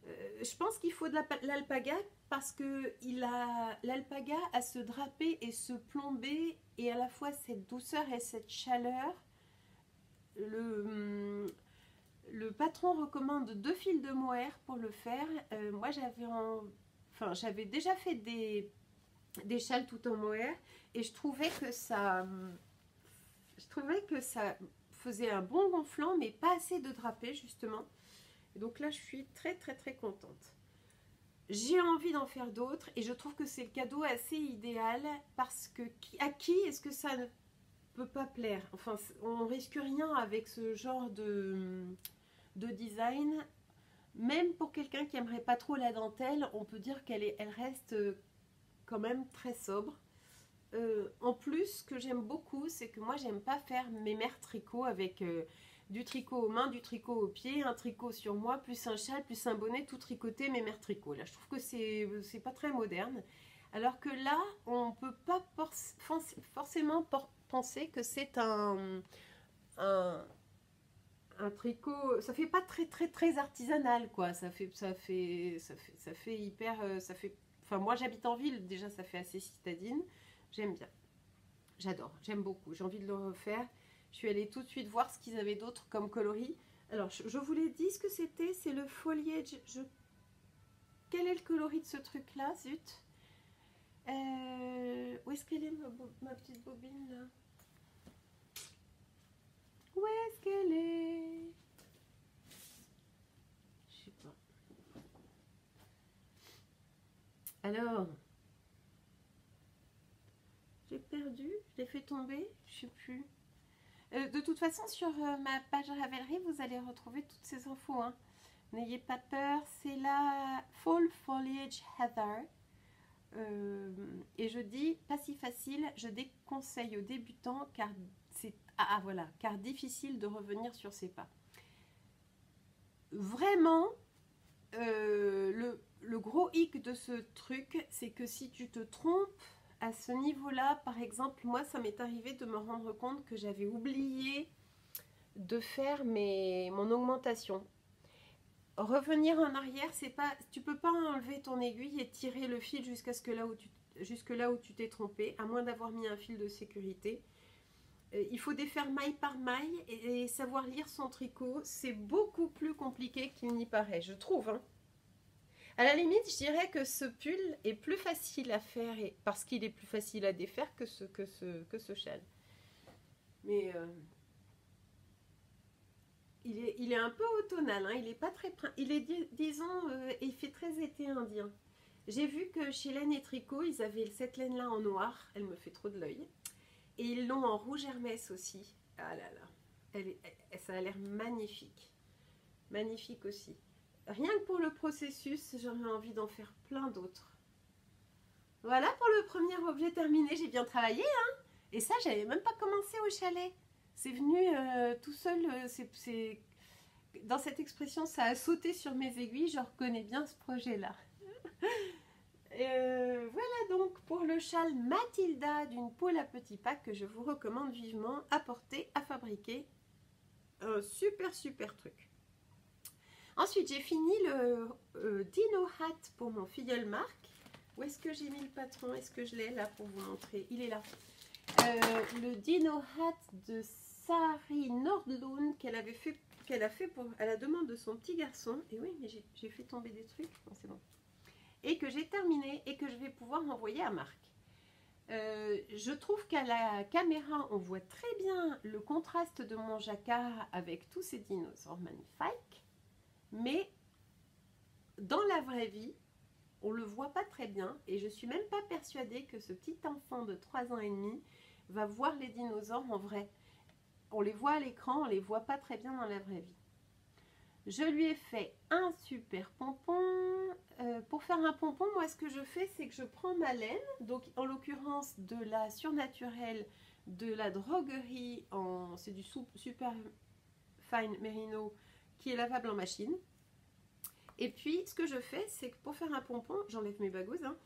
Je pense qu'il faut de l'alpaga parce que l'alpaga a se draper et se plomber et à la fois cette douceur et cette chaleur. Le patron recommande 2 fils de mohair pour le faire. Moi j'avais déjà fait des châles tout en mohair et je trouvais que ça faisait un bon gonflant, mais pas assez de drapé justement. Et donc là, je suis très très très contente. J'ai envie d'en faire d'autres et je trouve que c'est le cadeau assez idéal parce que à qui est-ce que ça ne peut pas plaire? Enfin, on risque rien avec ce genre de design. Même pour quelqu'un qui aimerait pas trop la dentelle, on peut dire elle reste quand même très sobre. En plus, ce que j'aime beaucoup, c'est que moi, j'aime pas faire mes mères tricots avec du tricot aux mains, du tricot aux pieds, un tricot sur moi, plus un châle, plus un bonnet, tout tricoté, mes mères tricots. Là, je trouve que c'est pas très moderne. Alors que là, on peut pas forcément penser que c'est un tricot. Ça fait pas très très très artisanal, quoi. Ça fait hyper. Enfin, moi, j'habite en ville, déjà, ça fait assez citadine. J'aime bien. J'adore, j'aime beaucoup. J'ai envie de le refaire. Je suis allée tout de suite voir ce qu'ils avaient d'autre comme coloris. Alors, je vous l'ai dit ce que c'était. C'est le foliage. Quel est le coloris de ce truc-là? Zut. Où est-ce qu'elle est, ma petite bobine, là? Où est-ce qu'elle est? Je sais pas. Alors... J'ai perdu, je l'ai fait tomber, je sais plus. De toute façon, sur ma page Ravelry, vous allez retrouver toutes ces infos. Hein. N'ayez pas peur, c'est la Fall Foliage Heather. Et je dis pas si facile, je déconseille aux débutants car c'est voilà, car difficile de revenir sur ses pas. Vraiment, le gros hic de ce truc, c'est que si tu te trompes à ce niveau-là, par exemple, moi, ça m'est arrivé de me rendre compte que j'avais oublié de faire mon augmentation. Revenir en arrière, c'est pas, tu peux pas enlever ton aiguille et tirer le fil jusqu'à jusque là où tu t'es trompé, à moins d'avoir mis un fil de sécurité. Il faut défaire maille par maille et savoir lire son tricot. C'est beaucoup plus compliqué qu'il n'y paraît, je trouve. Hein. À la limite, je dirais que ce pull est plus facile à faire parce qu'il est plus facile à défaire que ce châle. Mais il est un peu automnal, hein, il est pas très... Il est, disons, il fait très été indien. J'ai vu que chez Laine et Tricot, ils avaient cette laine-là en noir. Elle me fait trop de l'œil. Et ils l'ont en rouge Hermès aussi. Ah là là, ça a l'air magnifique. Magnifique aussi. Rien que pour le processus, j'aurais envie d'en faire plein d'autres. Voilà pour le premier objet terminé. J'ai bien travaillé, hein. Et ça, j'avais même pas commencé au chalet. C'est venu tout seul. Dans cette expression, ça a sauté sur mes aiguilles. Je reconnais bien ce projet-là. Voilà donc pour le châle Mathilda d'une poule à petits pas que je vous recommande vivement à porter, à fabriquer. Un super truc. Ensuite, j'ai fini le Dino Hat pour mon filleul Marc. Où est-ce que j'ai mis le patron? Est-ce que je l'ai là pour vous montrer? Il est là. Le Dino Hat de Sari Nordlund qu'elle a fait à la demande de son petit garçon. Et oui, mais j'ai fait tomber des trucs. Bon, c'est bon. Et que j'ai terminé et que je vais pouvoir envoyer à Marc. Je trouve qu'à la caméra, on voit très bien le contraste de mon jacquard avec tous ces dinosaures magnifiques. Mais dans la vraie vie, on ne le voit pas très bien et je ne suis même pas persuadée que ce petit enfant de 3 ans et demi va voir les dinosaures en vrai. On les voit à l'écran, on ne les voit pas très bien dans la vraie vie. Je lui ai fait un super pompon. Pour faire un pompon, moi ce que je fais, c'est que je prends ma laine, donc en l'occurrence de la surnaturelle, de la droguerie, c'est du super fine merino qui est lavable en machine. Et puis, ce que je fais, c'est que pour faire un pompon, j'enlève mes bagouses, hein,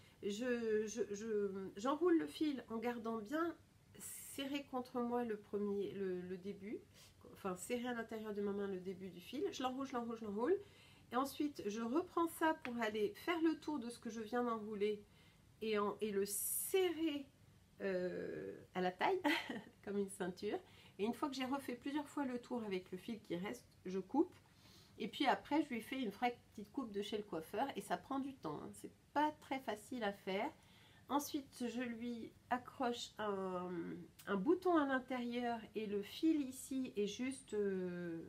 j'enroule le fil en gardant bien serré contre moi le début, enfin serré à l'intérieur de ma main le début du fil. Je l'enroule. Et ensuite, je reprends ça pour aller faire le tour de ce que je viens d'enrouler et le serrer à la taille, comme une ceinture. Et une fois que j'ai refait plusieurs fois le tour avec le fil qui reste, je coupe. Et puis après, je lui fais une vraie petite coupe de chez le coiffeur et ça prend du temps. Hein. C'est pas très facile à faire. Ensuite, je lui accroche un bouton à l'intérieur et le fil ici est juste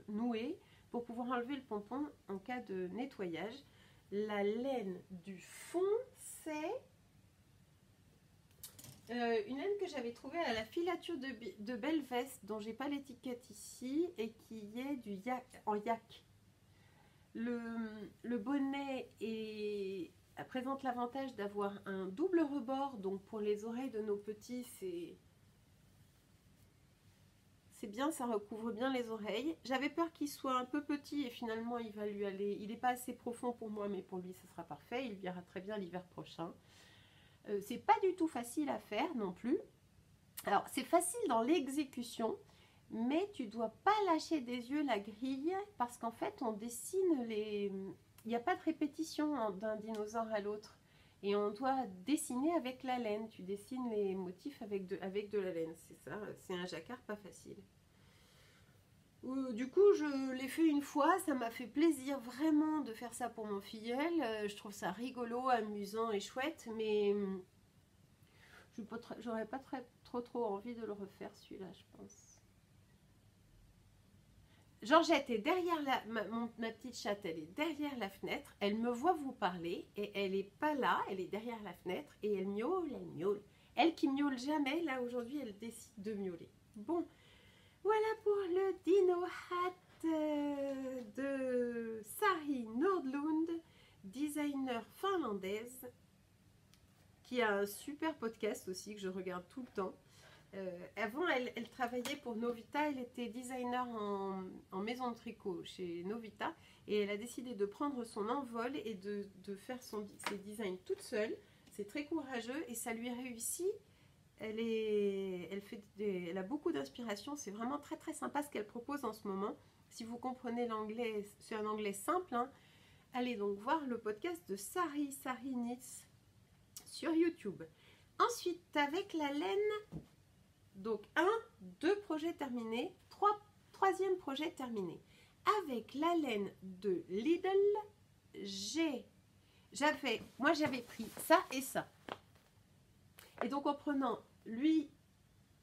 noué pour pouvoir enlever le pompon en cas de nettoyage. La laine du fond, c'est une laine que j'avais trouvée à la filature de Belle Veste, dont j'ai pas l'étiquette ici, et qui est du en yak. Le bonnet présente l'avantage d'avoir un double rebord, donc pour les oreilles de nos petits, c'est bien, ça recouvre bien les oreilles. J'avais peur qu'il soit un peu petit et finalement il va lui aller, il n'est pas assez profond pour moi, mais pour lui ce sera parfait, il verra très bien l'hiver prochain. C'est pas du tout facile à faire non plus. Alors c'est facile dans l'exécution, mais tu dois pas lâcher des yeux la grille parce qu'en fait on dessine les... Il n'y a pas de répétition d'un dinosaure à l'autre et on doit dessiner avec la laine. Tu dessines les motifs avec de la laine, c'est ça, c'est un jacquard pas facile. Du coup je l'ai fait une fois, ça m'a fait plaisir vraiment de faire ça pour mon filleul. Je trouve ça rigolo, amusant et chouette, mais j'aurais pas trop envie de le refaire celui-là, je pense. Georgette est derrière ma petite chatte, elle est derrière la fenêtre, elle me voit vous parler et elle n'est pas là, elle est derrière la fenêtre et elle miaule, elle miaule. Elle qui miaule jamais, là aujourd'hui elle décide de miauler. Bon, voilà pour le Dino Hat de Sari Nordlund, designer finlandaise, qui a un super podcast aussi que je regarde tout le temps. Avant, elle travaillait pour Novita, elle était designer en maison de tricot chez Novita et elle a décidé de prendre son envol et de faire ses designs toute seule. C'est très courageux et ça lui réussit. Elle a beaucoup d'inspiration, c'est vraiment très sympa ce qu'elle propose en ce moment. Si vous comprenez l'anglais, c'est un anglais simple, hein. Allez donc voir le podcast de Sari Knits sur YouTube. Ensuite, avec la laine... Donc, 2 projets terminés, troisième projet terminé. Avec la laine de Lidl, moi j'avais pris ça et ça. Et donc en prenant lui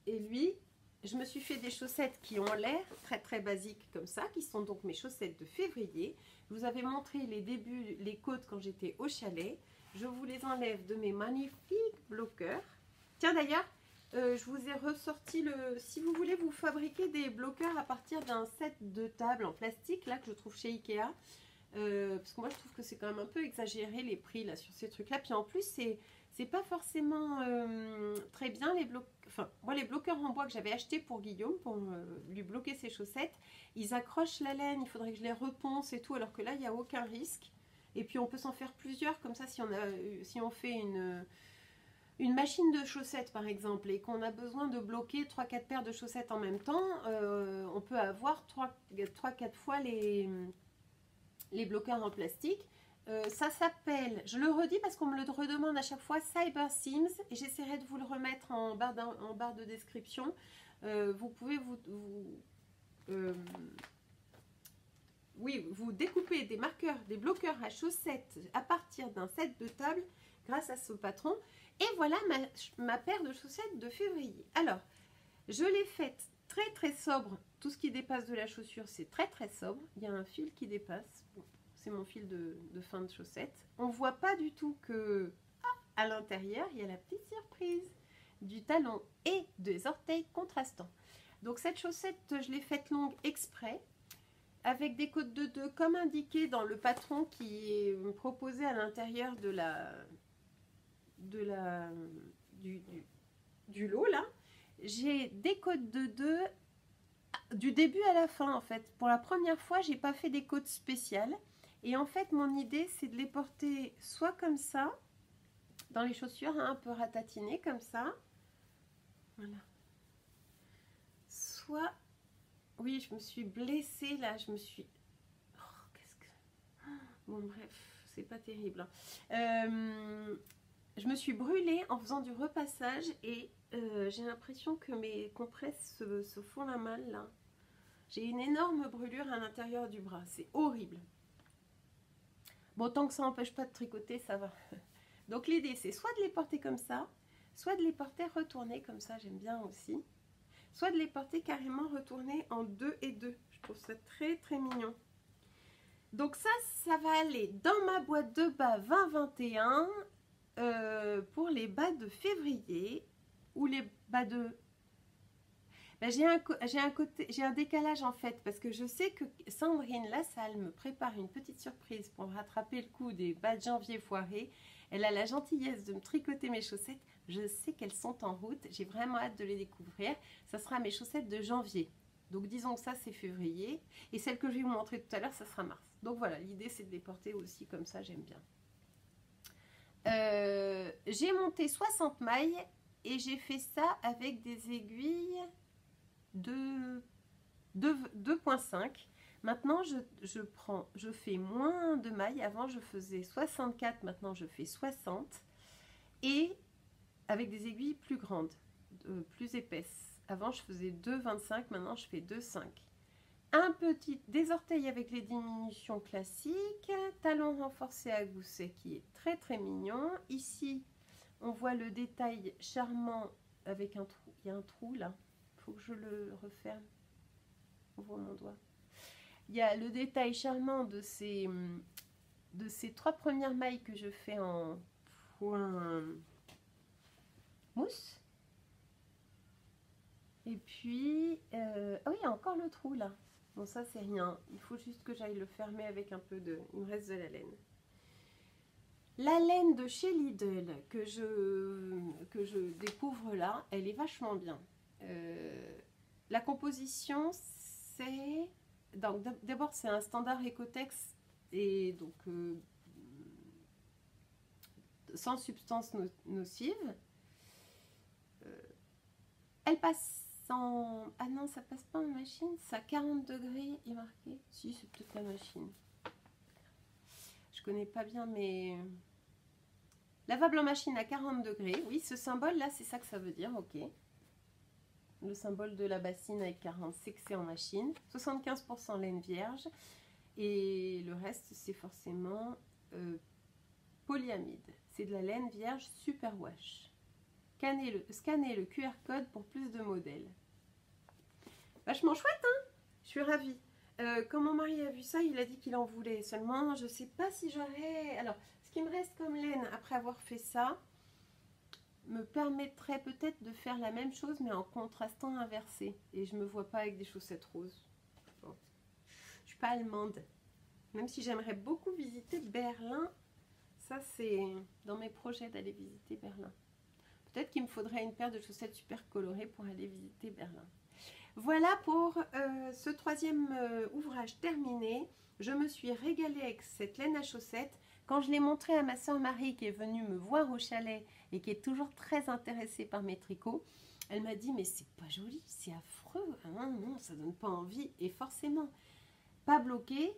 et lui, je me suis fait des chaussettes qui ont l'air très basiques comme ça, qui sont donc mes chaussettes de février. Je vous avais montré les débuts, les côtes quand j'étais au chalet. Je vous les enlève de mes magnifiques bloqueurs. Tiens d'ailleurs, je vous ai ressorti si vous voulez vous fabriquer des bloqueurs à partir d'un set de table en plastique là que je trouve chez Ikea, parce que moi je trouve que c'est quand même un peu exagéré les prix là sur ces trucs là, puis en plus c'est pas forcément très bien les bloqueurs. Enfin moi les bloqueurs en bois que j'avais acheté pour Guillaume pour lui bloquer ses chaussettes, ils accrochent la laine, il faudrait que je les reponce et tout, alors que là il n'y a aucun risque. Et puis on peut s'en faire plusieurs comme ça si on fait une machine de chaussettes par exemple et qu'on a besoin de bloquer 3-4 paires de chaussettes en même temps, on peut avoir 3-4 fois les bloqueurs en plastique. Ça s'appelle, je le redis parce qu'on me le redemande à chaque fois, Cyber Seams, et j'essaierai de vous le remettre en barre de description. Vous pouvez vous découper des marqueurs, des bloqueurs à chaussettes à partir d'un set de table grâce à ce patron. Et voilà ma paire de chaussettes de février. Alors, je l'ai faite très sobre. Tout ce qui dépasse de la chaussure, c'est très sobre. Il y a un fil qui dépasse. Bon, c'est mon fil de fin de chaussette. On ne voit pas du tout que à l'intérieur, il y a la petite surprise du talon et des orteils contrastants. Donc cette chaussette, je l'ai faite longue exprès, avec des côtes de 2 comme indiqué dans le patron qui est proposé à l'intérieur du lot là. J'ai des côtes de 2 du début à la fin en fait. Pour la première fois, j'ai pas fait des côtes spéciales et en fait mon idée c'est de les porter soit comme ça dans les chaussures, hein, un peu ratatinées comme ça, voilà, soit, oui, je me suis blessée là, je me suis, bon bref, c'est pas terrible, hein. Je me suis brûlée en faisant du repassage et j'ai l'impression que mes compresses se font la malle là. J'ai une énorme brûlure à l'intérieur du bras, c'est horrible. Bon, tant que ça n'empêche pas de tricoter, ça va. Donc l'idée, c'est soit de les porter comme ça, soit de les porter retournés comme ça, j'aime bien aussi. Soit de les porter carrément retournés en 2 et 2. Je trouve ça très très mignon. Donc ça va aller dans ma boîte de bas 2021 pour les bas de février ou les bas de... Ben, j'ai un décalage en fait parce que je sais que Sandrine Lassalle me prépare une petite surprise pour rattraper le coup des bas de janvier foirés. Elle a la gentillesse de me tricoter mes chaussettes. Je sais qu'elles sont en route. J'ai vraiment hâte de les découvrir. Ça sera mes chaussettes de janvier. Donc disons que ça c'est février. Et celle que je vais vous montrer tout à l'heure, ça sera mars. Donc voilà, l'idée c'est de les porter aussi comme ça, j'aime bien. J'ai monté 60 mailles et j'ai fait ça avec des aiguilles de 2,5. Maintenant je fais moins de mailles. Avant je faisais 64, maintenant je fais 60. Et avec des aiguilles plus grandes, plus épaisses. Avant je faisais 2,25, maintenant je fais 2,5. Des orteils avec les diminutions classiques, talon renforcé à gousset qui est très très mignon. Ici on voit le détail charmant avec un trou, il y a un trou là, il faut que je le referme, ouvre mon doigt. Il y a le détail charmant de ces 3 premières mailles que je fais en point mousse. Et puis, oh, il y a encore le trou là. Bon, ça c'est rien. Il faut juste que j'aille le fermer avec un peu de... Il me reste de la laine. La laine de chez Lidl que je découvre là, elle est vachement bien. La composition, c'est... D'abord, c'est un standard Ecotex et donc sans substance nocive. Elle passe en... Ah non, ça passe pas en machine. Ça 40 degrés, il est marqué. Si, c'est peut-être la machine. Je connais pas bien, mais... Lavable en machine à 40 degrés. Oui, ce symbole-là, c'est ça que ça veut dire. Ok. Le symbole de la bassine avec 40, c'est que c'est en machine. 75% laine vierge. Et le reste, c'est forcément polyamide. C'est de la laine vierge super wash. Scannez le QR code pour plus de modèles. Vachement chouette, hein? Je suis ravie. Quand mon mari a vu ça, il a dit qu'il en voulait. Seulement, je ne sais pas si j'aurais... Alors, ce qui me reste comme laine après avoir fait ça me permettrait peut-être de faire la même chose, mais en contrastant inversé. Et je ne me vois pas avec des chaussettes roses. Bon. Je ne suis pas allemande. Même si j'aimerais beaucoup visiter Berlin, ça c'est dans mes projets d'aller visiter Berlin. Peut-être qu'il me faudrait une paire de chaussettes super colorées pour aller visiter Berlin. Voilà pour ce 3e ouvrage terminé. Je me suis régalée avec cette laine à chaussettes. Quand je l'ai montré à ma soeur Marie qui est venue me voir au chalet et qui est toujours très intéressée par mes tricots, elle m'a dit mais c'est pas joli, c'est affreux, hein, non, ça donne pas envie. Et forcément, pas bloqué,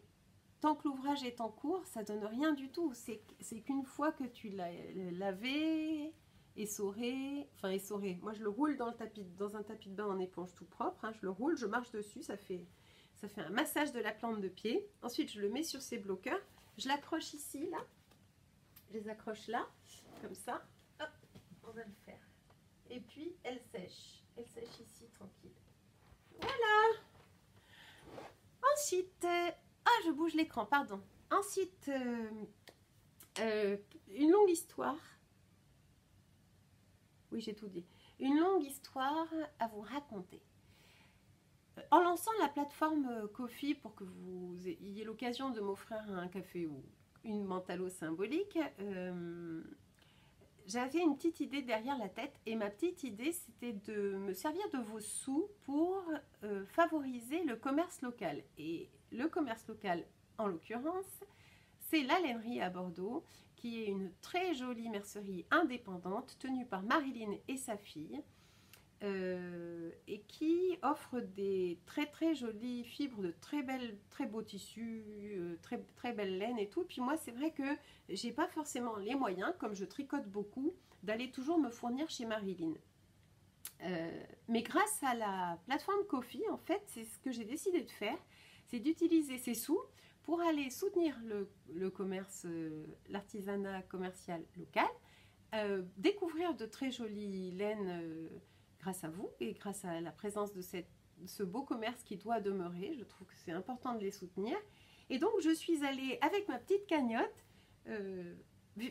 tant que l'ouvrage est en cours, ça donne rien du tout. C'est qu'une fois que tu l'as lavé... essoré, enfin essoré, moi je le roule dans un tapis de bain en éponge tout propre, hein, je le roule, je marche dessus, ça fait un massage de la plante de pied. Ensuite je le mets sur ces bloqueurs, je l'accroche ici, là, je les accroche là, comme ça, hop, on va le faire. Et puis elle sèche ici tranquille. Voilà. Ensuite, je bouge l'écran, pardon. Ensuite, une longue histoire. Oui, j'ai tout dit. Une longue histoire à vous raconter. En lançant la plateforme Ko-fi pour que vous ayez l'occasion de m'offrir un café ou une mentalo symbolique, j'avais une petite idée derrière la tête. Et ma petite idée, c'était de me servir de vos sous pour favoriser le commerce local. Et le commerce local, en l'occurrence, c'est la lainerie à Bordeaux, qui est une très jolie mercerie indépendante tenue par Marilyn et sa fille et qui offre des très très jolies fibres de très beaux tissus, très belle laine et tout. Puis moi c'est vrai que j'ai pas forcément les moyens, comme je tricote beaucoup, d'aller toujours me fournir chez Marilyn. Mais grâce à la plateforme Ko-fi, en fait, c'est ce que j'ai décidé de faire, c'est d'utiliser ces sous pour aller soutenir le commerce, l'artisanat commercial local, découvrir de très jolies laines grâce à vous et grâce à la présence de ce beau commerce qui doit demeurer. Je trouve que c'est important de les soutenir. Et donc, je suis allée avec ma petite cagnotte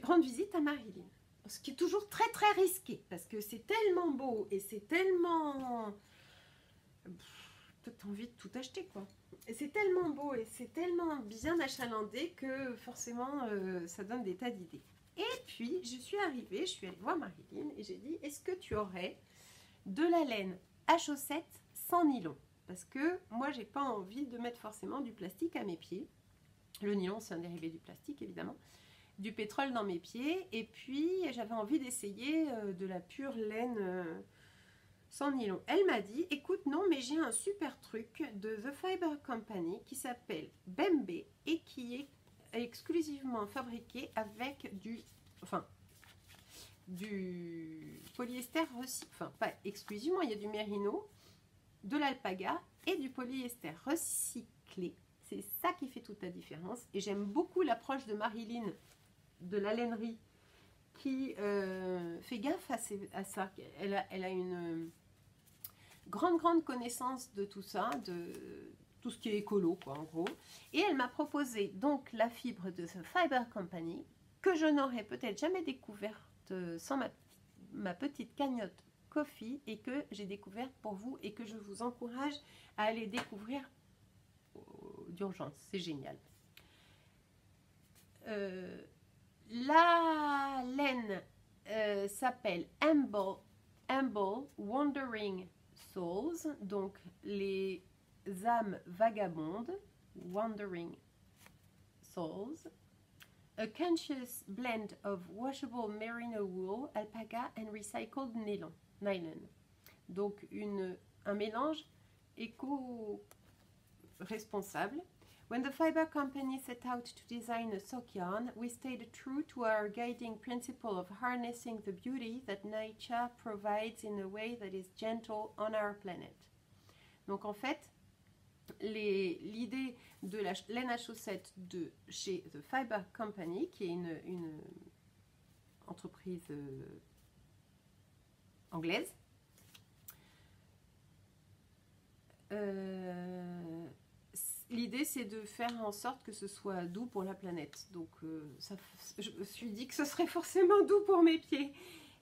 rendre visite à Marilyn. Ce qui est toujours très très risqué parce que c'est tellement beau et c'est tellement... T'as envie de tout acheter quoi. Et c'est tellement beau et c'est tellement bien achalandé que forcément ça donne des tas d'idées. Et puis je suis arrivée voir Marilyn et j'ai dit est-ce que tu aurais de la laine à chaussettes sans nylon? Parce que moi j'ai pas envie de mettre forcément du plastique à mes pieds. Le nylon c'est un dérivé du plastique évidemment. Du pétrole dans mes pieds et puis j'avais envie d'essayer de la pure laine sans nylon. Elle m'a dit écoute non mais j'ai un super truc de The Fiber Company qui s'appelle Bembe et qui est exclusivement fabriqué avec du polyester recyclé, enfin pas exclusivement, il y a du mérino, de l'alpaga et du polyester recyclé. C'est ça qui fait toute la différence et j'aime beaucoup l'approche de Marilyn de la lainerie qui fait gaffe à ça. Elle a une grande connaissance de tout ça, de tout ce qui est écolo quoi en gros. Et elle m'a proposé donc la fibre de The Fiber Company que je n'aurais peut-être jamais découverte sans ma petite cagnotte Coffee et que j'ai découverte pour vous et que je vous encourage à aller découvrir d'urgence. C'est génial. La laine s'appelle Humble Wandering Souls, donc les âmes vagabondes, Wandering Souls. A conscious blend of washable merino wool, alpaga and recycled nylon. Donc un mélange éco-responsable. When the Fiber Company set out to design a sock yarn, we stayed true to our guiding principle of harnessing the beauty that nature provides in a way that is gentle on our planet. Donc en fait, l'idée de la laine à chaussettes de chez The Fiber Company, qui est une entreprise anglaise, l'idée c'est de faire en sorte que ce soit doux pour la planète. Donc je me suis dit que ce serait forcément doux pour mes pieds.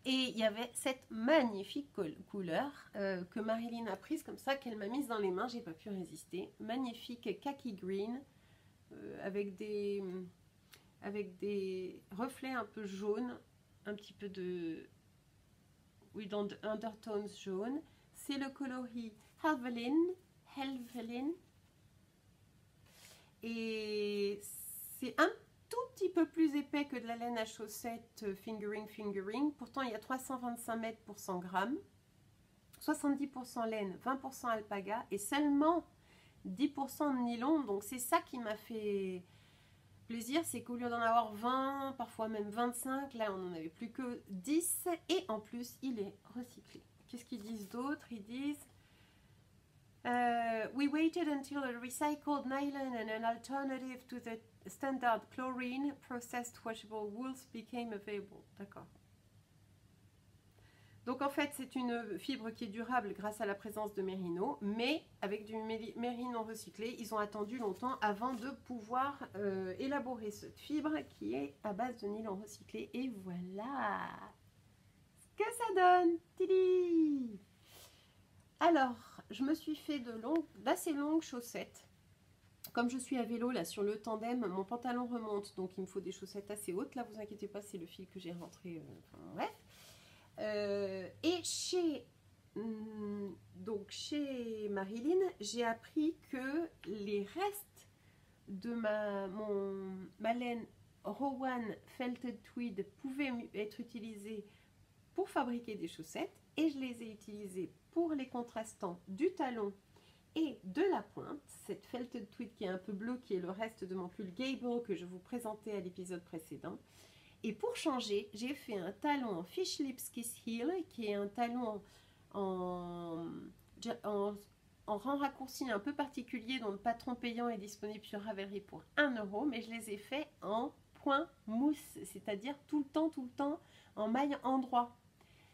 Et il y avait cette magnifique couleur que Marilyn a prise comme ça, qu'elle m'a mise dans les mains, j'ai pas pu résister. Magnifique kaki green avec des reflets un peu jaunes, un petit peu de undertones jaunes. C'est le coloris Helvelin. Et c'est un tout petit peu plus épais que de la laine à chaussettes fingering. Pourtant, il y a 325 mètres pour 100 grammes. 70% laine, 20% alpaga et seulement 10% de nylon. Donc, c'est ça qui m'a fait plaisir. C'est qu'au lieu d'en avoir 20, parfois même 25, là, on n'en avait plus que 10. Et en plus, il est recyclé. Qu'est-ce qu'ils disent d'autre? Ils disent... we waited until a recycled nylon and an alternative to the standard chlorine processed washable wools became available. D'accord. Donc en fait, c'est une fibre qui est durable grâce à la présence de mérino, mais avec du mérino recyclé, ils ont attendu longtemps avant de pouvoir élaborer cette fibre qui est à base de nylon recyclé. Et voilà ce que ça donne. Tili. Alors, je me suis fait d'assez longues chaussettes. Comme je suis à vélo là sur le tandem, mon pantalon remonte, donc il me faut des chaussettes assez hautes. Là, vous inquiétez pas, c'est le fil que j'ai rentré. Bref. Et chez Marilyn, j'ai appris que les restes de ma laine Rowan Felted Tweed pouvaient être utilisés pour fabriquer des chaussettes et je les ai utilisés pour les contrastants du talon et de la pointe, cette Felted Tweed qui est un peu bleu, qui est le reste de mon pull Gable que je vous présentais à l'épisode précédent. Et pour changer, j'ai fait un talon en Fish Lips Kiss Heel, qui est un talon en en raccourci un peu particulier dont le patron payant est disponible sur Ravelry pour 1 €, mais je les ai faits en point mousse, c'est-à-dire tout le temps en maille endroit.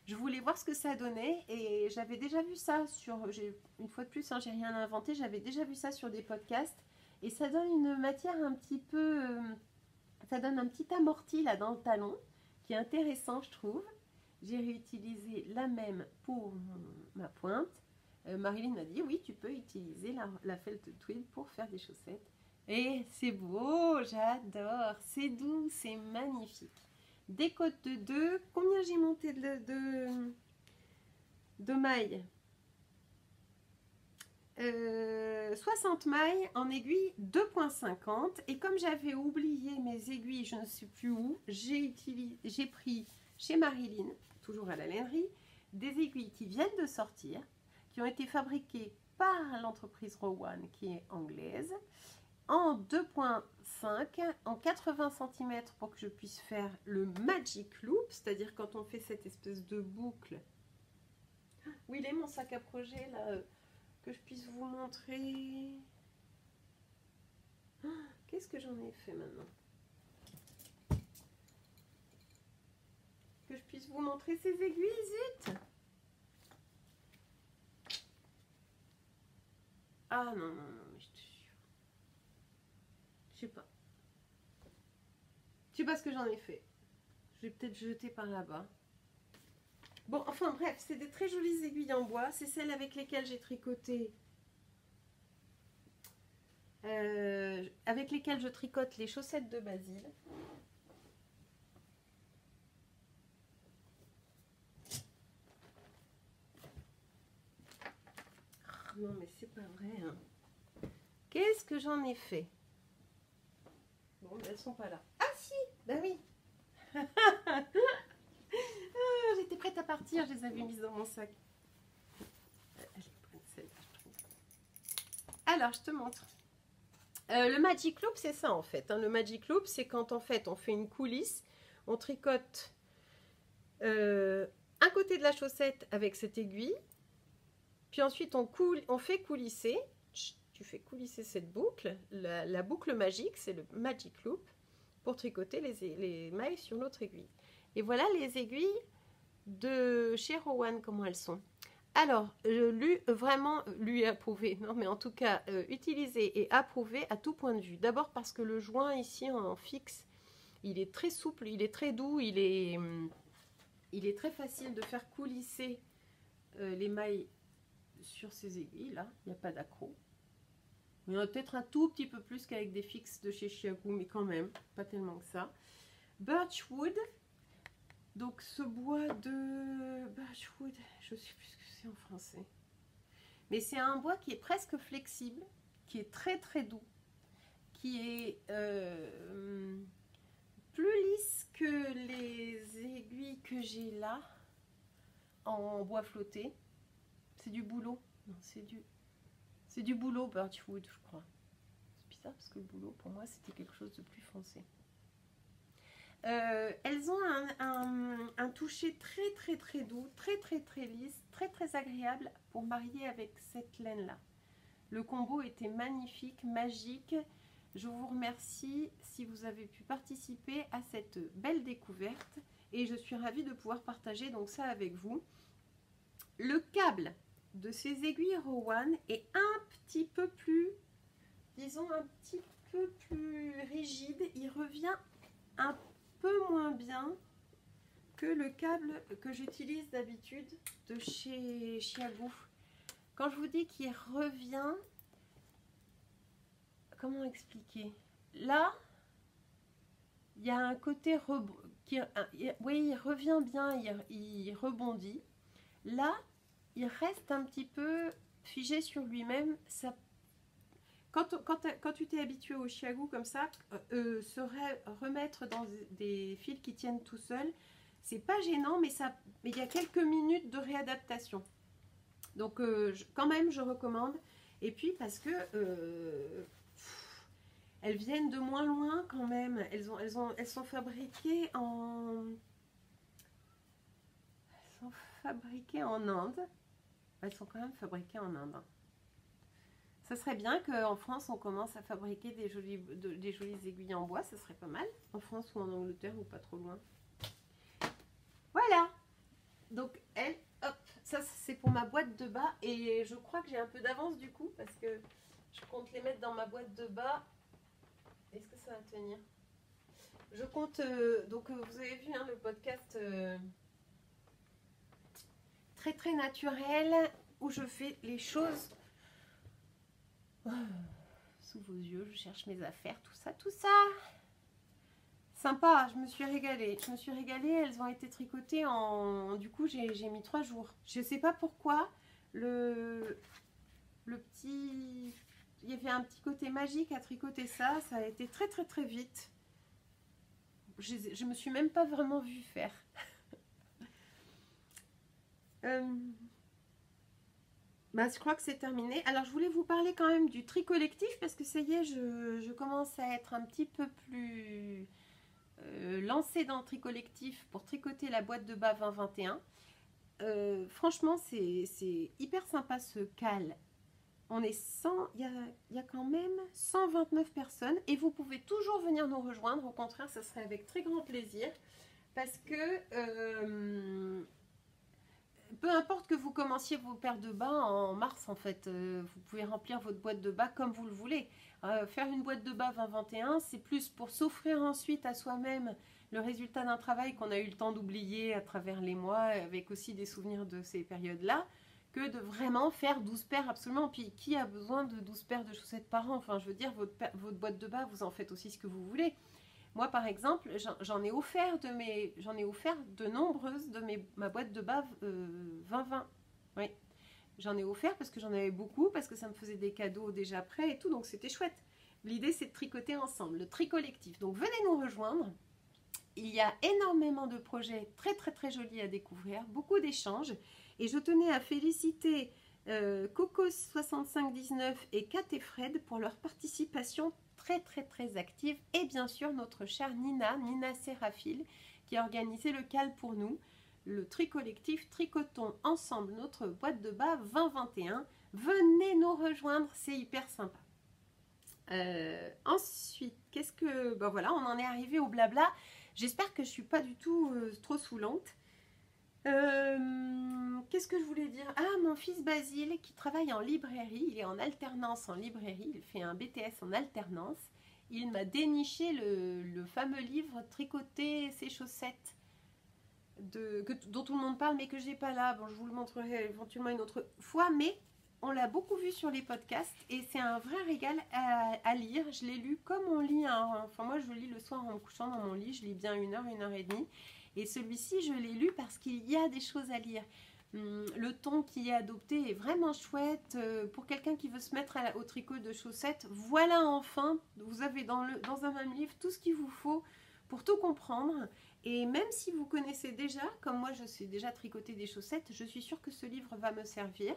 Je voulais voir ce que ça donnait et j'avais déjà vu ça sur, une fois de plus, hein, j'ai rien inventé, j'avais déjà vu ça sur des podcasts et ça donne une matière un petit peu, ça donne un petit amorti là dans le talon qui est intéressant je trouve. J'ai réutilisé la même pour ma pointe. Marilyn m'a dit oui, tu peux utiliser la felt tweed pour faire des chaussettes. Et c'est beau, j'adore, c'est doux, c'est magnifique. Des côtes de 2, combien j'ai monté de mailles 60 mailles en aiguille 2,50 et comme j'avais oublié mes aiguilles, je ne sais plus où, j'ai pris chez Marilyn, toujours à la lainerie, des aiguilles qui viennent de sortir, qui ont été fabriquées par l'entreprise Rowan qui est anglaise, en 2,5, en 80 cm pour que je puisse faire le magic loop, c'est-à-dire quand on fait cette espèce de boucle. Où il est mon sac à projet là que je puisse vous montrer. Qu'est-ce que j'en ai fait maintenant? Que je puisse vous montrer ces aiguilles, zut! Ah non, non, non, mais je te jure. Je sais pas. Je sais pas ce que j'en ai fait. Je vais peut-être jeter par là-bas. Bon, enfin bref, c'est des très jolies aiguilles en bois. C'est celles avec lesquelles j'ai tricoté. Avec lesquelles je tricote les chaussettes de Basile. Oh, non mais c'est pas vrai. Hein. Qu'est-ce que j'en ai fait? Bon, ben, elles sont pas là. Ah si, ben oui. J'étais prête à partir, je les avais mises dans mon sac. Alors, je te montre. Le Magic Loop, c'est ça en fait. Hein. Le Magic Loop, c'est quand en fait on fait une coulisse, on tricote un côté de la chaussette avec cette aiguille, puis ensuite on fait coulisser. Tu fais coulisser cette boucle. La boucle magique, c'est le Magic Loop, pour tricoter les mailles sur notre aiguille. Et voilà les aiguilles de chez Rowan, comment elles sont. Alors, vraiment lui approuvé, non mais en tout cas utilisé et approuvé à tout point de vue. D'abord parce que le joint ici en fixe, il est très souple, il est très doux, il est très facile de faire coulisser les mailles sur ces aiguilles là, il n'y a pas d'accroc. Il y en a peut-être un tout petit peu plus qu'avec des fixes de chez Chiago, mais quand même, pas tellement que ça. Birchwood, donc ce bois de Birchwood, je ne sais plus ce que c'est en français. Mais c'est un bois qui est presque flexible, qui est très très doux, qui est plus lisse que les aiguilles que j'ai là, en bois flotté. C'est du bouleau. Non, c'est du bouleau Birchwood, je crois. C'est bizarre parce que le bouleau, pour moi, c'était quelque chose de plus foncé. Elles ont un toucher très très très doux, très très très lisse, très très agréable pour marier avec cette laine là. Le combo était magnifique, magique. Je vous remercie si vous avez pu participer à cette belle découverte et je suis ravie de pouvoir partager donc ça avec vous. Le câble de ces aiguilles Rowan est un petit peu plus, disons un petit peu plus rigide. Il revient un peu moins bien que le câble que j'utilise d'habitude de chez Chiago. Quand je vous dis qu'il revient, comment expliquer? Là, il y a un côté oui, il revient bien, il rebondit. Là, il reste un petit peu figé sur lui-même. Quand tu t'es habitué au Chiago comme ça, remettre dans des fils qui tiennent tout seuls, c'est pas gênant, mais il y a quelques minutes de réadaptation. Donc quand même, je recommande. Et puis parce que elles viennent de moins loin quand même. Elles sont fabriquées en Inde. Elles sont quand même fabriquées en Inde. Ça serait bien qu'en France, on commence à fabriquer des jolies aiguilles en bois. Ça serait pas mal. En France ou en Angleterre ou pas trop loin. Voilà. Donc, elle, hop. Ça, c'est pour ma boîte de bas. Et je crois que j'ai un peu d'avance du coup. Parce que je compte les mettre dans ma boîte de bas. Est-ce que ça va tenir? Je compte... donc, vous avez vu hein, le podcast très très naturel. Où je fais les choses... sous vos yeux, je cherche mes affaires, tout ça, tout ça. Sympa, je me suis régalée. Elles ont été tricotées en... Du coup, j'ai mis 3 jours. Je sais pas pourquoi. Le petit... Il y avait un petit côté magique à tricoter ça. Ça a été très très très vite. Je me suis même pas vraiment vue faire. Bah, je crois que c'est terminé. Alors, je voulais vous parler quand même du tri collectif parce que ça y est, je commence à être un petit peu plus lancée dans le tri collectif pour tricoter la boîte de bas 2021. Franchement, c'est hyper sympa ce cal. On est 100, il y a quand même 129 personnes et vous pouvez toujours venir nous rejoindre. Au contraire, ça serait avec très grand plaisir parce que... peu importe que vous commenciez vos paires de bas en mars, en fait, vous pouvez remplir votre boîte de bas comme vous le voulez. Faire une boîte de bas 2021, c'est plus pour s'offrir ensuite à soi-même le résultat d'un travail qu'on a eu le temps d'oublier à travers les mois, avec aussi des souvenirs de ces périodes-là, que de vraiment faire 12 paires absolument. Puis qui a besoin de 12 paires de chaussettes par an? Enfin, je veux dire, votre boîte de bas, vous en faites aussi ce que vous voulez. Moi, par exemple, j'en ai offert de nombreuses de ma boîte de bas 2020. Oui, j'en ai offert parce que j'en avais beaucoup, parce que ça me faisait des cadeaux déjà prêts et tout, donc c'était chouette. L'idée, c'est de tricoter ensemble, le tri collectif. Donc, venez nous rejoindre. Il y a énormément de projets très, très, très jolis à découvrir, beaucoup d'échanges. Et je tenais à féliciter Coco6519 et Kat et Fred pour leur participation très très très active, et bien sûr notre chère Nina Séraphile qui a organisé le cal pour nous, le tri collectif Tricotons ensemble notre boîte de bas 2021. Venez nous rejoindre, c'est hyper sympa. Ensuite, qu'est-ce que... Ben voilà, on en est arrivé au blabla. J'espère que je suis pas du tout trop saoulante. Qu'est-ce que je voulais dire? Ah, mon fils Basile qui travaille en librairie, il est en alternance en librairie, il fait un BTS en alternance. Il m'a déniché le fameux livre Tricoter ses chaussettes dont tout le monde parle mais que j'ai pas là. Bon, je vous le montrerai éventuellement une autre fois, mais on l'a beaucoup vu sur les podcasts et c'est un vrai régal à lire. Je l'ai lu comme on lit enfin moi je le lis le soir en me couchant dans mon lit, je lis bien 1 heure, 1 heure et demie. Et celui-ci, je l'ai lu parce qu'il y a des choses à lire. Le ton qui est adopté est vraiment chouette. Pour quelqu'un qui veut se mettre au tricot de chaussettes, voilà enfin, vous avez dans un même livre tout ce qu'il vous faut pour tout comprendre. Et même si vous connaissez déjà, comme moi je sais déjà tricoter des chaussettes, je suis sûre que ce livre va me servir.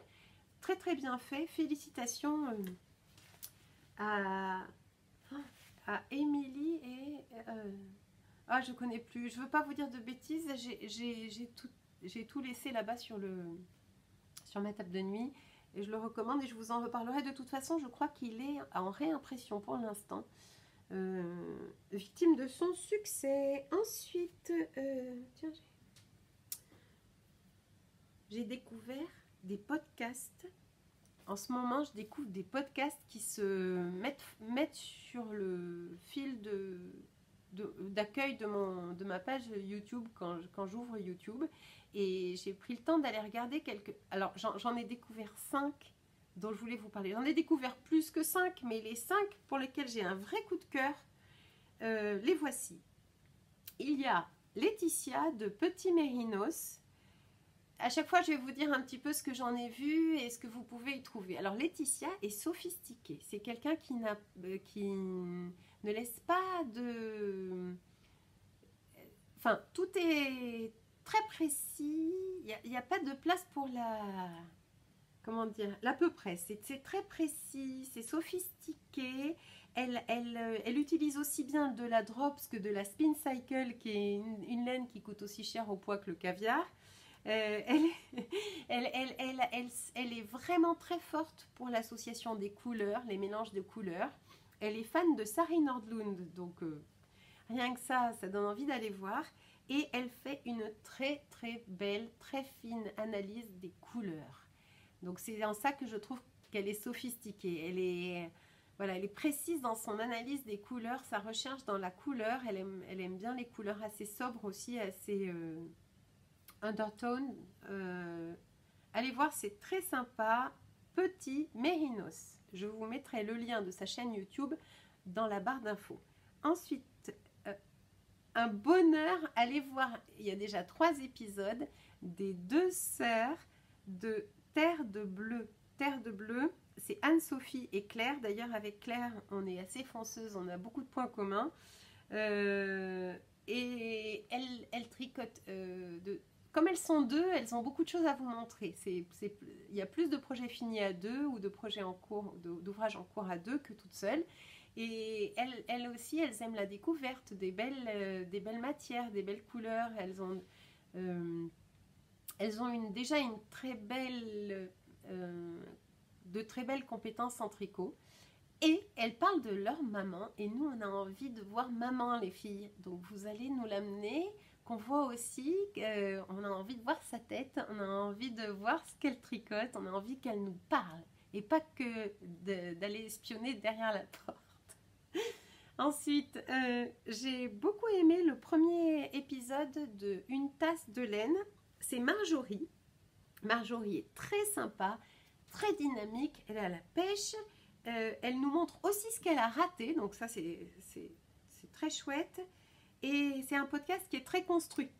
Très très bien fait. Félicitations à Émilie et... ah, je connais plus. Je veux pas vous dire de bêtises. J'ai tout laissé là-bas sur ma table de nuit. Et je le recommande et je vous en reparlerai. De toute façon, je crois qu'il est en réimpression pour l'instant. Victime de son succès. Ensuite, tiens, j'ai découvert des podcasts. En ce moment, je découvre des podcasts qui se mettent sur le fil d'accueil de ma page YouTube quand j'ouvre YouTube, et j'ai pris le temps d'aller regarder quelques... Alors j'en ai découvert 5 dont je voulais vous parler. J'en ai découvert plus que 5, mais les 5 pour lesquels j'ai un vrai coup de cœur, les voici. Il y a Laetitia de Petit Mérinos. À chaque fois, je vais vous dire un petit peu ce que j'en ai vu et ce que vous pouvez y trouver. Alors, Laetitia est sophistiquée. C'est quelqu'un qui ne laisse pas de... Enfin, tout est très précis. Il n'y a pas de place pour la... Comment dire? L'à peu près. C'est très précis, c'est sophistiqué. Elle utilise aussi bien de la Drops que de la Spin Cycle, qui est une laine qui coûte aussi cher au poids que le caviar. Elle est vraiment très forte pour l'association des couleurs, les mélanges de couleurs. Elle est fan de Sari Nordlund, donc rien que ça donne envie d'aller voir. Et elle fait une très très belle, très fine analyse des couleurs. Donc c'est en ça que je trouve qu'elle est sophistiquée. Elle est précise dans son analyse des couleurs, sa recherche dans la couleur. Elle aime bien les couleurs assez sobres aussi, assez undertone. Allez voir, c'est très sympa. Petit Mérinos. Je vous mettrai le lien de sa chaîne YouTube dans la barre d'infos. Ensuite, un bonheur, allez voir, il y a déjà 3 épisodes des 2 sœurs de Terre de Bleu. Terre de Bleu, c'est Anne-Sophie et Claire. D'ailleurs, avec Claire, on est assez fonceuse, on a beaucoup de points communs. Et elles tricotent. Comme elles sont 2, elles ont beaucoup de choses à vous montrer. Il y a plus de projets finis à 2 ou de projets en cours, d'ouvrages en cours à 2 que toutes seules. Et elles aussi, elles aiment la découverte des belles matières, des belles couleurs. Elles ont déjà une très belle, de très belles compétences en tricot. Et elles parlent de leur maman. Et nous, on a envie de voir maman, les filles. Donc, vous allez nous l'amener, qu'on voit aussi. On a envie de voir sa tête. On a envie de voir ce qu'elle tricote. On a envie qu'elle nous parle. Et pas que d'aller espionner derrière la porte. Ensuite, j'ai beaucoup aimé le premier épisode de Une tasse de laine. C'est Marjorie. Marjorie est très sympa, très dynamique. Elle est à la pêche. Elle nous montre aussi ce qu'elle a raté. Donc ça, c'est très chouette. Et c'est un podcast qui est très construit.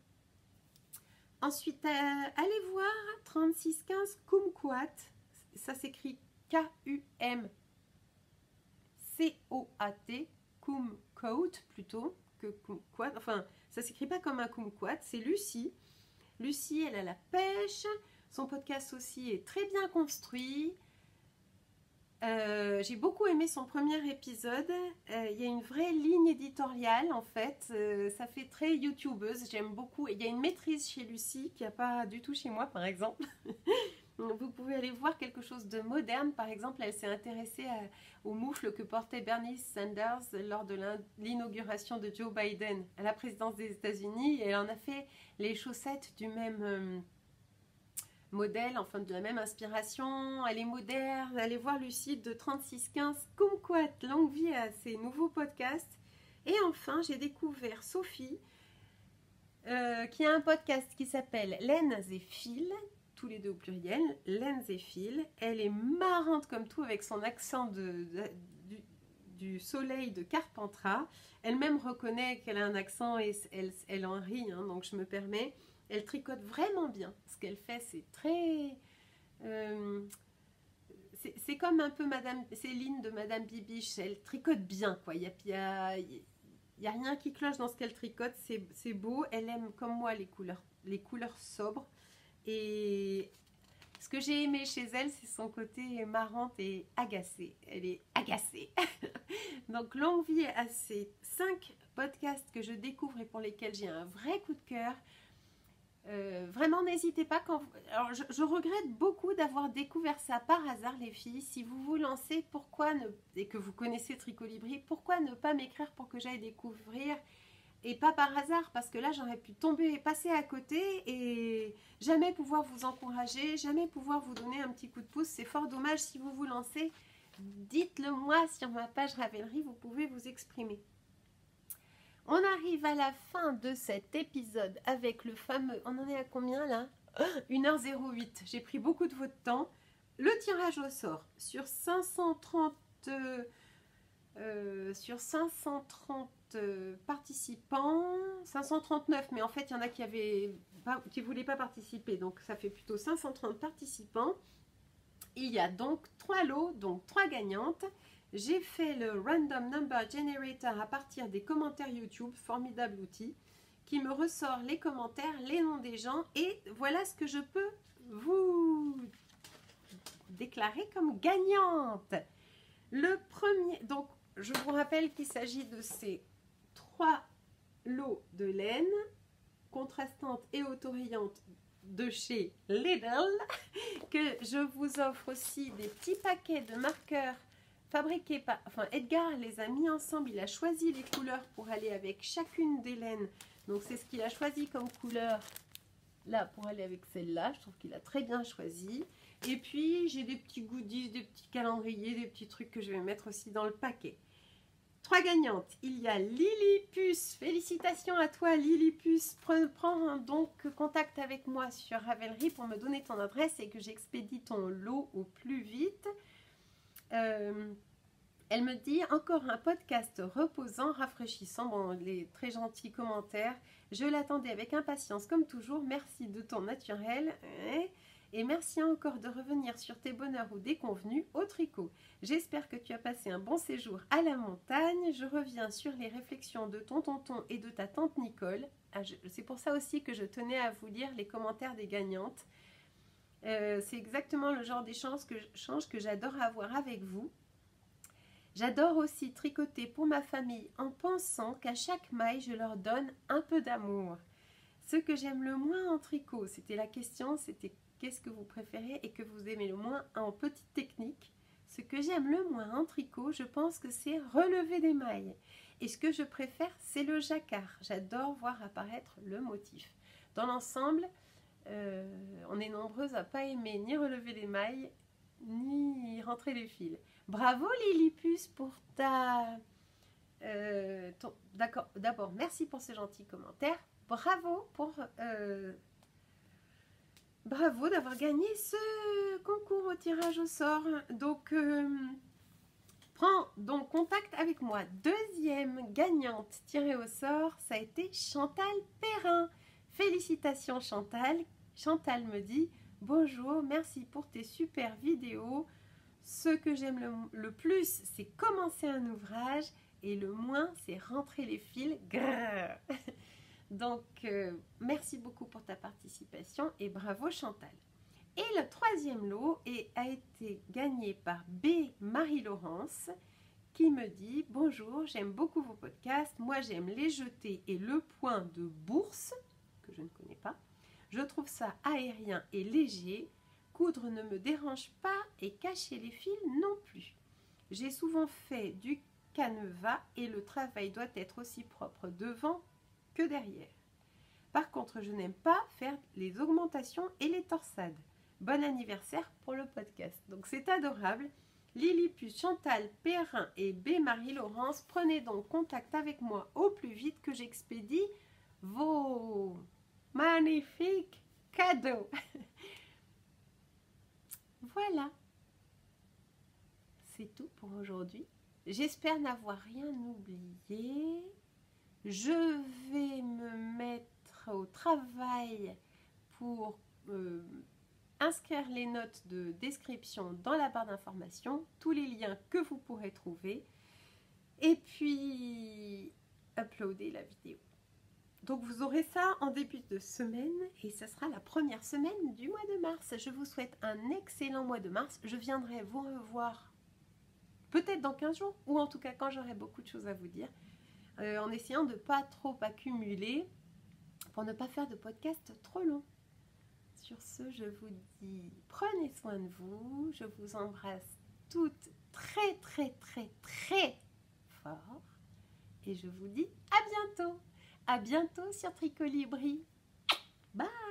Ensuite, allez voir 3615 Kumquat. Ça s'écrit Kumcoat. Kumquat plutôt que kumquat. Enfin, ça s'écrit pas comme un kumquat. C'est Lucie. Lucie, elle a la pêche. Son podcast aussi est très bien construit. J'ai beaucoup aimé son premier épisode. Il y a une vraie ligne éditoriale en fait. Ça fait très youtubeuse. J'aime beaucoup. Il y a une maîtrise chez Lucie qu'il n'y a pas du tout chez moi, par exemple. Vous pouvez aller voir quelque chose de moderne. Par exemple, elle s'est intéressée aux moufles que portait Bernie Sanders lors de l'inauguration de Joe Biden à la présidence des États-Unis. Et elle en a fait les chaussettes du même modèle, enfin de la même inspiration. Elle est moderne. Allez voir Lucie de 3615 Kumquat. Longue vie à ses nouveaux podcasts. Et enfin, j'ai découvert Sophie, qui a un podcast qui s'appelle Laines et Fils. Tous les deux au pluriel, Laines et Fils. Elle est marrante comme tout avec son accent du soleil de Carpentras. Elle-même reconnaît qu'elle a un accent et elle en rit, hein, donc je me permets. Elle tricote vraiment bien. Ce qu'elle fait, c'est très... c'est comme un peu Madame Céline de Madame Bibiche. Elle tricote bien, quoi. Il y a rien qui cloche dans ce qu'elle tricote. C'est beau. Elle aime, comme moi, les couleurs sobres. Et ce que j'ai aimé chez elle, c'est son côté marrante et agacée. Elle est agacée. Donc, longue vie à ces 5 podcasts que je découvre et pour lesquels j'ai un vrai coup de cœur. Vraiment, n'hésitez pas. Alors, je regrette beaucoup d'avoir découvert ça par hasard, les filles. Si vous vous lancez, et que vous connaissez Tricolibri, pourquoi ne pas m'écrire pour que j'aille découvrir? Et pas par hasard, parce que là, j'aurais pu passer à côté et jamais pouvoir vous encourager, jamais pouvoir vous donner un petit coup de pouce. C'est fort dommage. Si vous vous lancez, dites-le moi sur ma page Ravelry, vous pouvez vous exprimer. On arrive à la fin de cet épisode avec le fameux... On en est à combien là? 1h08. J'ai pris beaucoup de votre temps. Le tirage au sort sur 530... participants, 539, mais en fait il y en a qui voulaient pas participer, donc ça fait plutôt 530 participants. Il y a donc 3 lots, donc 3 gagnantes. J'ai fait le Random Number Generator à partir des commentaires YouTube, formidable outil, qui me ressort les commentaires, les noms des gens, et voilà ce que je peux vous déclarer comme gagnante. Le premier, donc je vous rappelle qu'il s'agit de ces 3 lots de laine contrastantes et autorayantes de chez Lidl que je vous offre aussi des petits paquets de marqueurs fabriqués par... Enfin, Edgar les a mis ensemble, il a choisi les couleurs pour aller avec chacune des laines. Donc, c'est ce qu'il a choisi comme couleur là pour aller avec celle-là. Je trouve qu'il a très bien choisi. Et puis, j'ai des petits goodies, des petits calendriers, des petits trucs que je vais mettre aussi dans le paquet. 3 gagnantes. Il y a Lillipus. Félicitations à toi, Lillipus. Prends donc contact avec moi sur Ravelry pour me donner ton adresse et que j'expédie ton lot au plus vite. Elle me dit encore un podcast reposant, rafraîchissant. Bon, les très gentils commentaires. Je l'attendais avec impatience comme toujours. Merci de ton naturel. Et merci encore de revenir sur tes bonheurs ou déconvenus au tricot. J'espère que tu as passé un bon séjour à la montagne. Je reviens sur les réflexions de ton tonton et de ta tante Nicole. C'est pour ça aussi que je tenais à vous lire les commentaires des gagnantes. C'est exactement le genre d'échange que j'adore avoir avec vous. J'adore aussi tricoter pour ma famille en pensant qu'à chaque maille, je leur donne un peu d'amour. Ce que j'aime le moins en tricot, c'était la question, c'était qu'est-ce que vous préférez et que vous aimez le moins en petite technique. Ce que j'aime le moins en tricot, je pense que c'est relever des mailles. Et ce que je préfère, c'est le jacquard. J'adore voir apparaître le motif. Dans l'ensemble, on est nombreuses à ne pas aimer ni relever les mailles, ni rentrer les fils. Bravo Lillipus pour ta... D'accord, d'abord, merci pour ce gentil commentaire. Bravo pour... Bravo d'avoir gagné ce concours au tirage au sort. Donc, prends donc contact avec moi. Deuxième gagnante tirée au sort, ça a été Chantal Perrin. Félicitations Chantal. Chantal me dit « Bonjour, merci pour tes super vidéos. Ce que j'aime le plus, c'est commencer un ouvrage et le moins, c'est rentrer les fils. » Grrr. Donc, merci beaucoup pour ta participation et bravo Chantal. Et le troisième lot a été gagné par B. Marie-Laurence qui me dit « Bonjour, j'aime beaucoup vos podcasts. Moi, j'aime les jetés et le point de bourse, que je ne connais pas. Je trouve ça aérien et léger. Coudre ne me dérange pas et cacher les fils non plus. J'ai souvent fait du canevas et le travail doit être aussi propre devant que derrière. Par contre, je n'aime pas faire les augmentations et les torsades. Bon anniversaire pour le podcast. » Donc c'est adorable. Lillipus, Chantal, Perrin et B. Marie-Laurence, prenez donc contact avec moi au plus vite que j'expédie vos magnifiques cadeaux. Voilà. C'est tout pour aujourd'hui. J'espère n'avoir rien oublié. Je vais me mettre au travail pour inscrire les notes de description dans la barre d'information, tous les liens que vous pourrez trouver, et puis uploader la vidéo. Donc vous aurez ça en début de semaine, et ce sera la première semaine du mois de mars. Je vous souhaite un excellent mois de mars. Je viendrai vous revoir peut-être dans 15 jours, ou en tout cas quand j'aurai beaucoup de choses à vous dire, en essayant de ne pas trop accumuler pour ne pas faire de podcast trop long. Sur ce, je vous dis prenez soin de vous. Je vous embrasse toutes très très très très fort. Et je vous dis à bientôt. À bientôt sur Tricolibri. Bye.